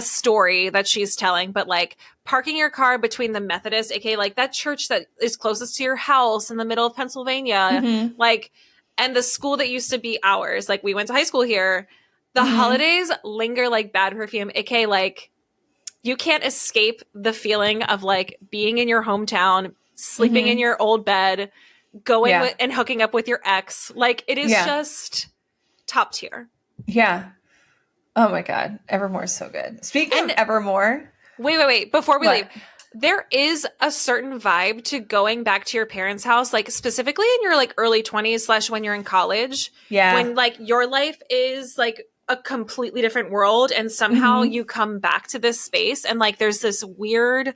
Speaker 1: story that she's telling, but like parking your car between the Methodist, aka like that church that is closest to your house in the middle of Pennsylvania, like, and the school that used to be ours. Like, we went to high school here. The holidays linger like bad perfume, aka like you can't escape the feeling of like being in your hometown, sleeping in your old bed, going and hooking up with your ex. Like, it is just top tier.
Speaker 2: Yeah. Oh my God. Evermore is so good. Speaking of Evermore.
Speaker 1: Wait. Before we leave, there is a certain vibe to going back to your parents' house, like specifically in your like early 20s / when you're in college. Yeah. When like your life is like a completely different world and somehow you come back to this space and like there's this weird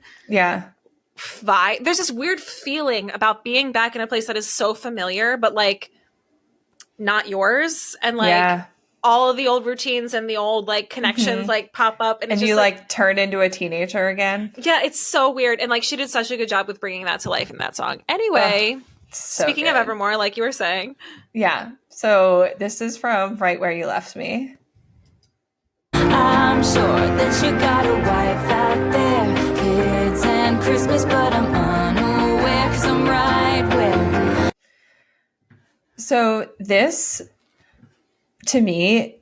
Speaker 1: vibe. There's this weird feeling about being back in a place that is so familiar, but like not yours. And like all of the old routines and the old like connections like pop up.
Speaker 2: And you like turn into a teenager again.
Speaker 1: Yeah, it's so weird. And like she did such a good job with bringing that to life in that song. Anyway,
Speaker 2: so
Speaker 1: speaking of Evermore, like you were saying.
Speaker 2: Yeah. So this is from Right Where You Left Me.
Speaker 3: I'm sure that you got a wife out there, kids and Christmas, but I'm unaware because I'm right where.
Speaker 2: So this, to me,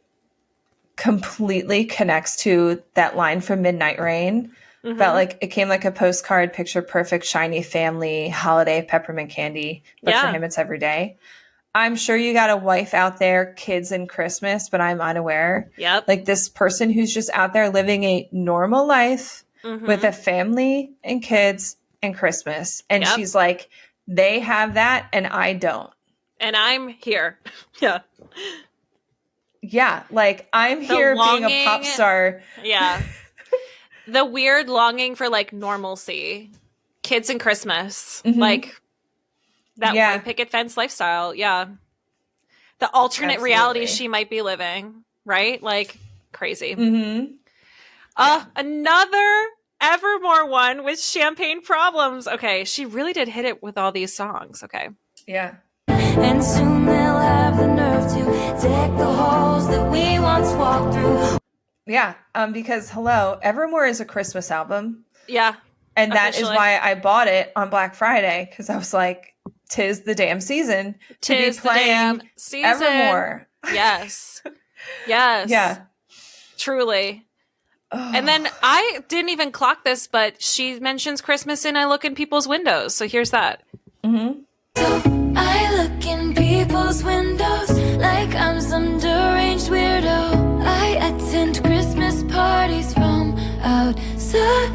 Speaker 2: completely connects to that line from Midnight Rain about like it came like a postcard, picture perfect, shiny family, holiday, peppermint candy. But for him, it's every day. I'm sure you got a wife out there, kids and Christmas, but I'm unaware.
Speaker 1: Yep.
Speaker 2: Like this person who's just out there living a normal life with a family and kids and Christmas. And she's like, they have that and I don't.
Speaker 1: And I'm here. Yeah.
Speaker 2: Yeah. Like I'm here being a pop star.
Speaker 1: Yeah. The weird longing for like normalcy, kids and Christmas, like that white picket fence lifestyle. Yeah. The alternate reality she might be living, right? Like crazy. Another Evermore one with Champagne Problems. Okay. She really did hit it with all these songs. Okay.
Speaker 2: Yeah.
Speaker 3: And soon they'll have the nerve to deck the halls that we once walked through.
Speaker 2: Yeah. Because hello, Evermore is a Christmas album.
Speaker 1: Yeah.
Speaker 2: And that is why I bought it on Black Friday. Because I was like, 'tis the damn season to be playing Evermore.
Speaker 1: Yes. Yes.
Speaker 2: Yeah.
Speaker 1: Truly. Oh. And then I didn't even clock this, but she mentions Christmas in I Look in People's Windows. So here's that.
Speaker 3: So I look in people's windows like I'm some deranged weirdo. I attend Christmas parties from outside.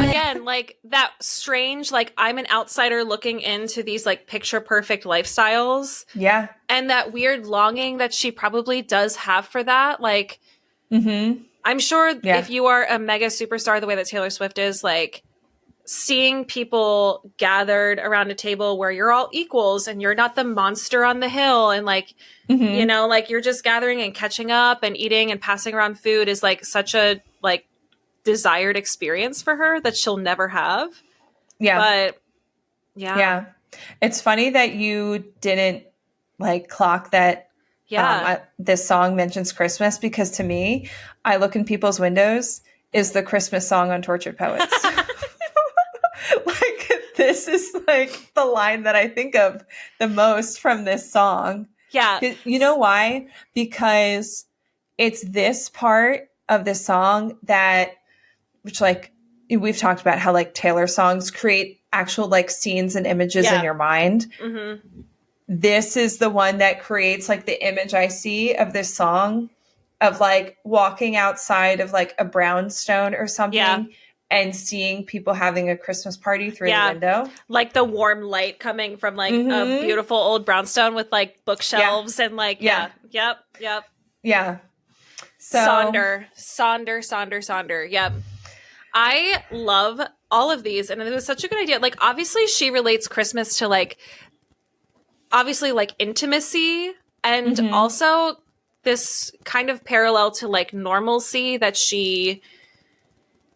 Speaker 1: Again, like that strange, like I'm an outsider looking into these like picture perfect lifestyles.
Speaker 2: Yeah.
Speaker 1: And that weird longing that she probably does have for that. Like, I'm sure if you are a mega superstar the way that Taylor Swift is, like seeing people gathered around a table where you're all equals and you're not the monster on the hill and like, you know, like you're just gathering and catching up and eating and passing around food is like such a like desired experience for her that she'll never have. Yeah. But yeah.
Speaker 2: It's funny that you didn't like clock that. Yeah. This song mentions Christmas because to me, I Look in People's Windows is the Christmas song on Tortured Poets. Like this is like the line that I think of the most from this song.
Speaker 1: Yeah.
Speaker 2: You know why? Because it's this part of the song that, which like we've talked about how like Taylor songs create actual like scenes and images in your mind. This is the one that creates like the image I see of this song of like walking outside of like a brownstone or something and seeing people having a Christmas party through the window.
Speaker 1: Like the warm light coming from like a beautiful old brownstone with like bookshelves and like, Yep.
Speaker 2: Yeah. So
Speaker 1: Sonder. Yep. I love all of these. And it was such a good idea. Like, obviously she relates Christmas to like, obviously like intimacy and also this kind of parallel to like normalcy that she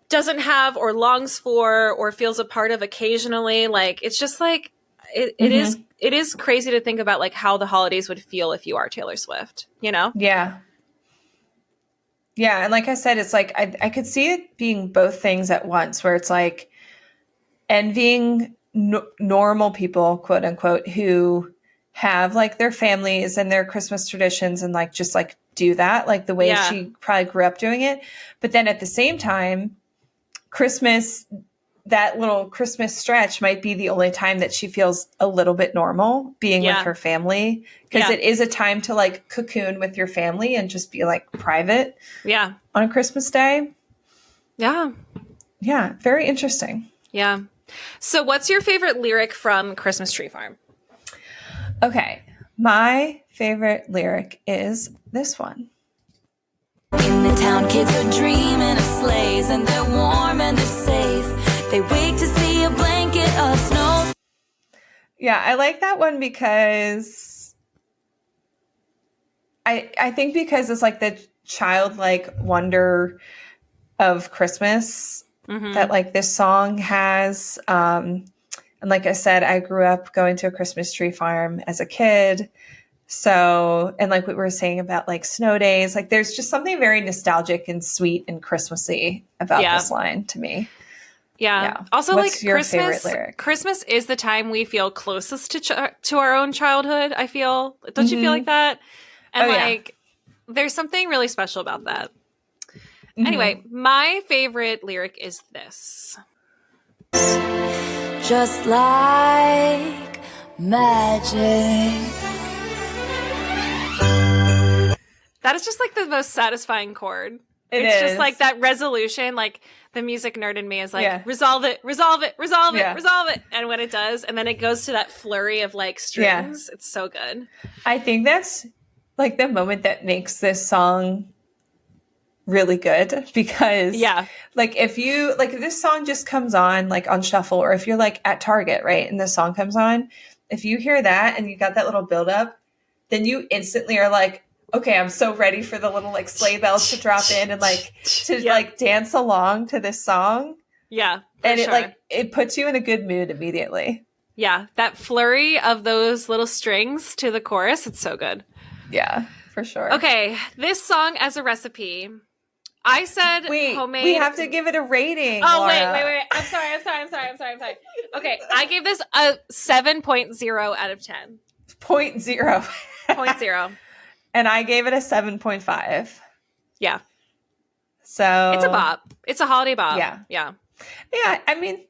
Speaker 1: doesn't have or longs for or feels a part of occasionally. Like, it's just like, it is crazy to think about like how the holidays would feel if you are Taylor Swift, you know?
Speaker 2: Yeah. Yeah. And like I said, it's like, I could see it being both things at once where it's like envying normal people, quote unquote, who have like their families and their Christmas traditions and like, just like do that, like the way she probably grew up doing it. But then at the same time, Christmas, that little Christmas stretch might be the only time that she feels a little bit normal being with her family. Because it is a time to like cocoon with your family and just be like private. Yeah. On a Christmas day.
Speaker 1: Yeah.
Speaker 2: Yeah. Very interesting.
Speaker 1: Yeah. So what's your favorite lyric from Christmas Tree Farm?
Speaker 2: Okay. My favorite lyric is this one.
Speaker 3: In the town, kids are dreaming of sleighs and they're warm and they're safe. They wake to see
Speaker 2: Yeah, I like that one because I think because it's like the childlike wonder of Christmas that like this song has. And like I said, I grew up going to a Christmas tree farm as a kid. So, and like what we were saying about like snow days, like there's just something very nostalgic and sweet and Christmassy about this line to me.
Speaker 1: Yeah. Also,
Speaker 2: what's
Speaker 1: like
Speaker 2: your
Speaker 1: Christmas,
Speaker 2: favorite lyric?
Speaker 1: Christmas is the time we feel closest to our own childhood. I feel, don't you feel like that? And like, there's something really special about that. Anyway, my favorite lyric is this.
Speaker 3: Just like magic.
Speaker 1: That is just like the most satisfying chord.
Speaker 2: It's
Speaker 1: just like that resolution, like the music nerd in me is like, resolve it, resolve it, resolve it, resolve it. And when it does, and then it goes to that flurry of like strings, it's so good.
Speaker 2: I think that's like the moment that makes this song really good because like if this song just comes on like on shuffle, or if you're like at Target, right, and this song comes on, if you hear that and you got that little build up, then you instantly are like, okay, I'm so ready for the little like sleigh bells to drop in and like to like dance along to this song.
Speaker 1: Yeah.
Speaker 2: And it like it puts you in a good mood immediately.
Speaker 1: Yeah. That flurry of those little strings to the chorus, it's so good.
Speaker 2: Yeah, for sure.
Speaker 1: Okay. This song as a recipe. I said homemade.
Speaker 2: We have to give it a rating.
Speaker 1: Oh,
Speaker 2: Laura.
Speaker 1: wait. I'm sorry. Okay. I gave this a 7.0 out of 10.
Speaker 2: 0.0.
Speaker 1: 0.0.
Speaker 2: And I gave it a 7.5.
Speaker 1: Yeah.
Speaker 2: So
Speaker 1: it's a bop. It's a holiday bop.
Speaker 2: Yeah.
Speaker 1: Yeah.
Speaker 2: Yeah. I mean,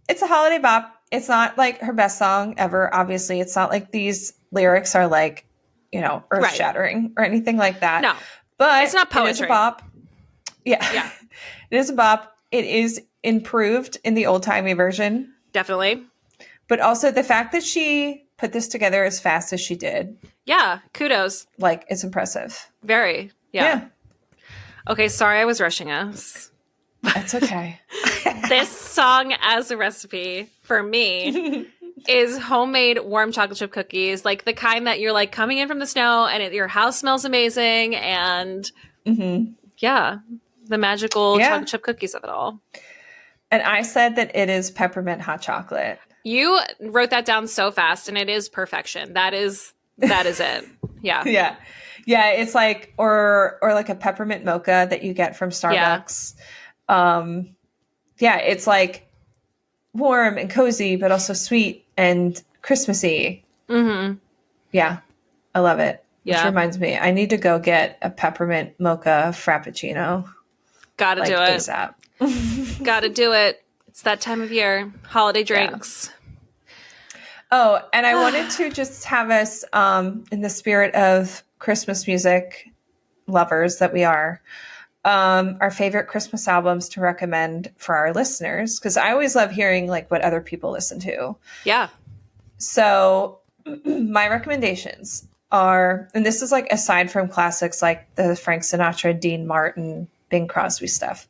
Speaker 2: it's a holiday bop. It's not like her best song ever. Obviously, it's not like these lyrics are like, you know, earth shattering or anything like that.
Speaker 1: No.
Speaker 2: But
Speaker 1: it's not poetry.
Speaker 2: It is a bop. Yeah. It is a bop. It is improved in the old timey version.
Speaker 1: Definitely.
Speaker 2: But also the fact that she put this together as fast as she did.
Speaker 1: Yeah. Kudos.
Speaker 2: Like, it's impressive.
Speaker 1: Very. Yeah. Okay. Sorry, I was rushing us.
Speaker 2: That's okay.
Speaker 1: This song as a recipe for me is homemade warm chocolate chip cookies, like the kind that you're like coming in from the snow and your house smells amazing. And the magical chocolate chip cookies of it all.
Speaker 2: And I said that it is peppermint hot chocolate.
Speaker 1: You wrote that down so fast, and it is perfection. That is it. Yeah.
Speaker 2: Yeah. It's like, or like a peppermint mocha that you get from Starbucks. It's like warm and cozy, but also sweet and Christmassy. Yeah. I love it. Which reminds me, I need to go get a peppermint mocha frappuccino.
Speaker 1: Gotta do it.
Speaker 2: ASAP.
Speaker 1: Gotta do it. It's that time of year. Holiday drinks.
Speaker 2: Oh, and I wanted to just have us, in the spirit of Christmas music lovers that we are, our favorite Christmas albums to recommend for our listeners. Because I always love hearing like what other people listen to. Yeah. So my recommendations are, and this is like aside from classics like the Frank Sinatra, Dean Martin, Bing Crosby stuff.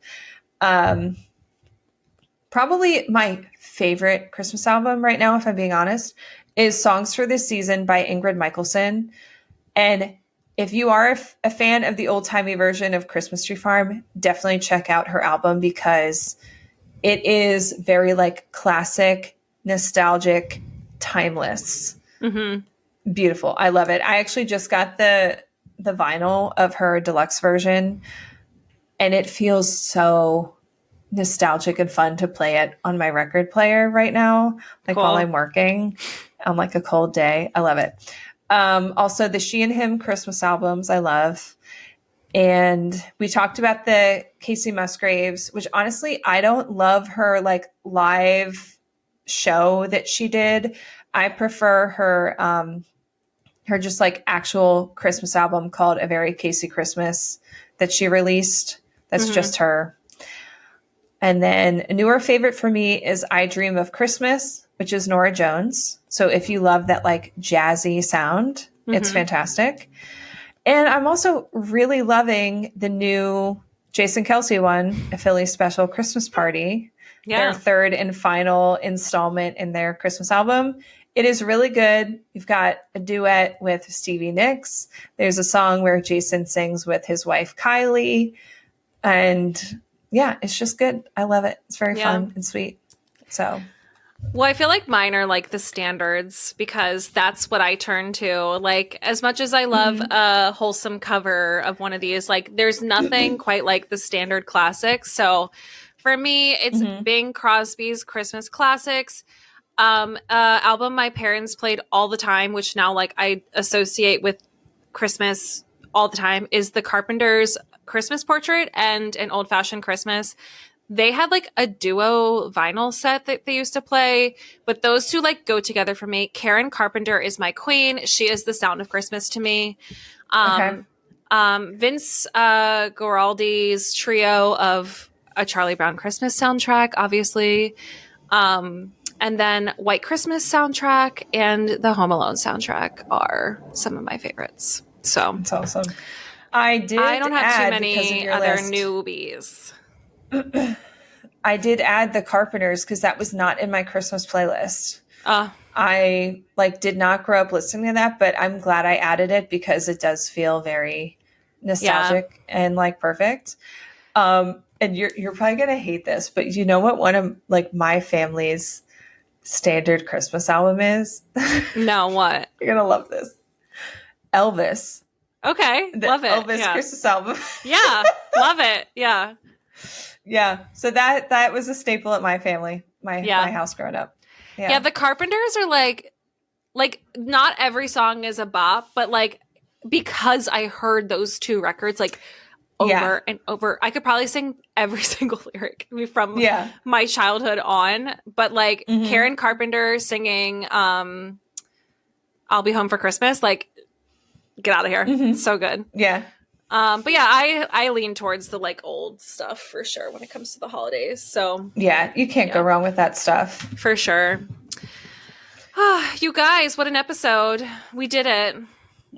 Speaker 2: Probably my favorite Christmas album right now, if I'm being honest, is Songs for This Season by Ingrid Michaelson. And if you are a fan of the old-timey version of Christmas Tree Farm, definitely check out her album because it is very like classic, nostalgic, timeless. Beautiful. I love it. I actually just got the vinyl of her deluxe version, and it feels so nostalgic and fun to play it on my record player right now, like while I'm working on like a cold day. I love it. Also the She and Him Christmas albums I love. And we talked about the Casey Musgraves, which honestly, I don't love her like live show that she did. I prefer her just like actual Christmas album called A Very Casey Christmas that she released. That's just her. And then a newer favorite for me is I Dream of Christmas, which is Norah Jones. So if you love that like jazzy sound, it's fantastic. And I'm also really loving the new Jason Kelce one, A Philly Special Christmas Party, their third and final installment in their Christmas album. It is really good. You've got a duet with Stevie Nicks. There's a song where Jason sings with his wife, Kylie. And yeah, it's just good. I love it. It's very fun and sweet. So...
Speaker 1: Well, I feel like mine are like the standards because that's what I turn to. Like, as much as I love a wholesome cover of one of these, like, there's nothing quite like the standard classics. So for me, it's Bing Crosby's Christmas Classics. Album my parents played all the time, which now like I associate with Christmas all the time, is the Carpenters' Christmas Portrait and An Old Fashioned Christmas. They had like a duo vinyl set that they used to play, but those two like go together for me. Karen Carpenter is my queen. She is the sound of Christmas to me. Vince Guaraldi's trio of A Charlie Brown Christmas soundtrack, obviously. And then White Christmas soundtrack and the Home Alone soundtrack are some of my favorites. So
Speaker 2: that's awesome. I
Speaker 1: don't have too many other newbies.
Speaker 2: I did add the Carpenters because that was not in my Christmas playlist. I like did not grow up listening to that, but I'm glad I added it because it does feel very nostalgic and like perfect. And you're probably gonna hate this, but you know what one of like my family's standard Christmas album is?
Speaker 1: No, what?
Speaker 2: You're gonna love this. Elvis.
Speaker 1: Okay, love it.
Speaker 2: Elvis Christmas album.
Speaker 1: Yeah, love it. Yeah.
Speaker 2: Yeah, so that was a staple at my family, my house growing up.
Speaker 1: Yeah, the Carpenters are like not every song is a bop, but like because I heard those two records like over and over, I could probably sing every single lyric from my childhood on. But like Karen Carpenter singing "I'll Be Home for Christmas," like get out of here, it's so good.
Speaker 2: Yeah.
Speaker 1: But yeah, I lean towards the like old stuff for sure when it comes to the holidays. So
Speaker 2: yeah, you can't go wrong with that stuff
Speaker 1: for sure. You guys, what an episode. We did it.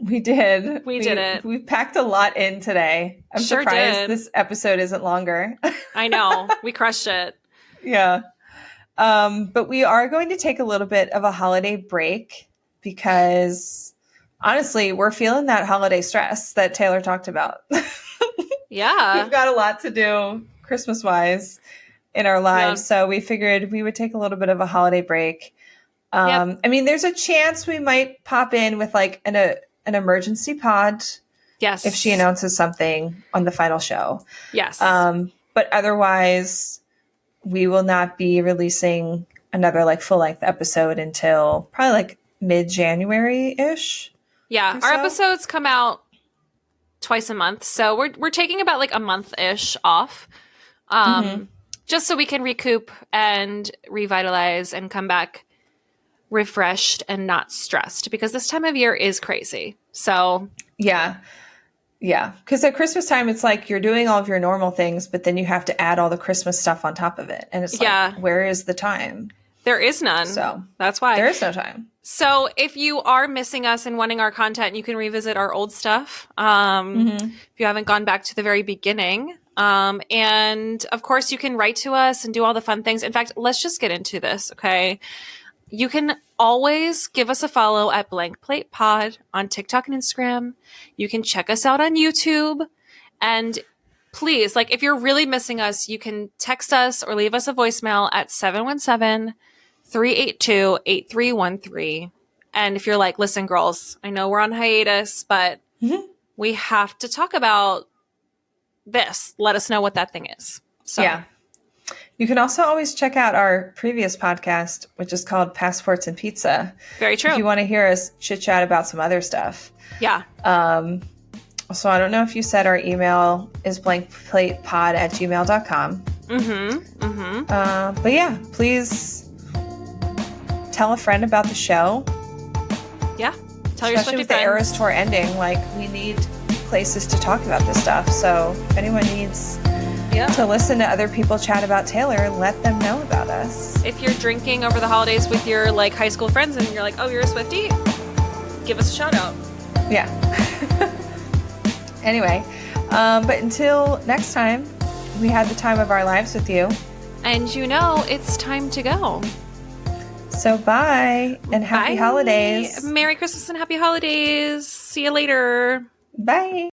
Speaker 2: We did.
Speaker 1: We did it.
Speaker 2: We packed a lot in today. I'm surprised this episode isn't longer.
Speaker 1: I know. We crushed it.
Speaker 2: Yeah. But we are going to take a little bit of a holiday break because honestly, we're feeling that holiday stress that Taylor talked about.
Speaker 1: Yeah.
Speaker 2: We've got a lot to do Christmas-wise in our lives. So we figured we would take a little bit of a holiday break. I mean, there's a chance we might pop in with like an emergency pod.
Speaker 1: Yes.
Speaker 2: If she announces something on the final show.
Speaker 1: Yes.
Speaker 2: But otherwise, we will not be releasing another like full-length episode until probably like mid-January-ish.
Speaker 1: Yeah, our episodes come out twice a month, so we're taking about like a month-ish off, just so we can recoup and revitalize and come back refreshed and not stressed because this time of year is crazy. So
Speaker 2: yeah, because at Christmas time it's like you're doing all of your normal things, but then you have to add all the Christmas stuff on top of it, and it's like, where is the time?
Speaker 1: There is none. So that's why
Speaker 2: there is no time.
Speaker 1: So if you are missing us and wanting our content, you can revisit our old stuff. If you haven't gone back to the very beginning. And of course you can write to us and do all the fun things. In fact, let's just get into this. Okay. You can always give us a follow at Blank Plate Pod on TikTok and Instagram. You can check us out on YouTube, and please, like, if you're really missing us, you can text us or leave us a voicemail at 717-382-8313. And if you're like, listen, girls, I know we're on hiatus, but we have to talk about this. Let us know what that thing is. So
Speaker 2: yeah. You can also always check out our previous podcast, which is called Passports and Pizza.
Speaker 1: Very true.
Speaker 2: If you want to hear us chit-chat about some other stuff.
Speaker 1: Yeah.
Speaker 2: So I don't know if you said our email is blankplatepod@gmail.com. But yeah, please tell a friend about the show.
Speaker 1: Yeah. Tell your
Speaker 2: Especially
Speaker 1: Swiftie
Speaker 2: with
Speaker 1: friends.
Speaker 2: the Eras Tour ending, like, we need places to talk about this stuff. So if anyone needs to listen to other people chat about Taylor, let them know about us.
Speaker 1: If you're drinking over the holidays with your like high school friends and you're like, oh, you're a Swiftie, give us a shout out.
Speaker 2: Yeah. Anyway, but until next time, we had the time of our lives with you.
Speaker 1: And you know, it's time to go.
Speaker 2: So bye and happy holidays.
Speaker 1: Merry Christmas and happy holidays. See you later.
Speaker 2: Bye.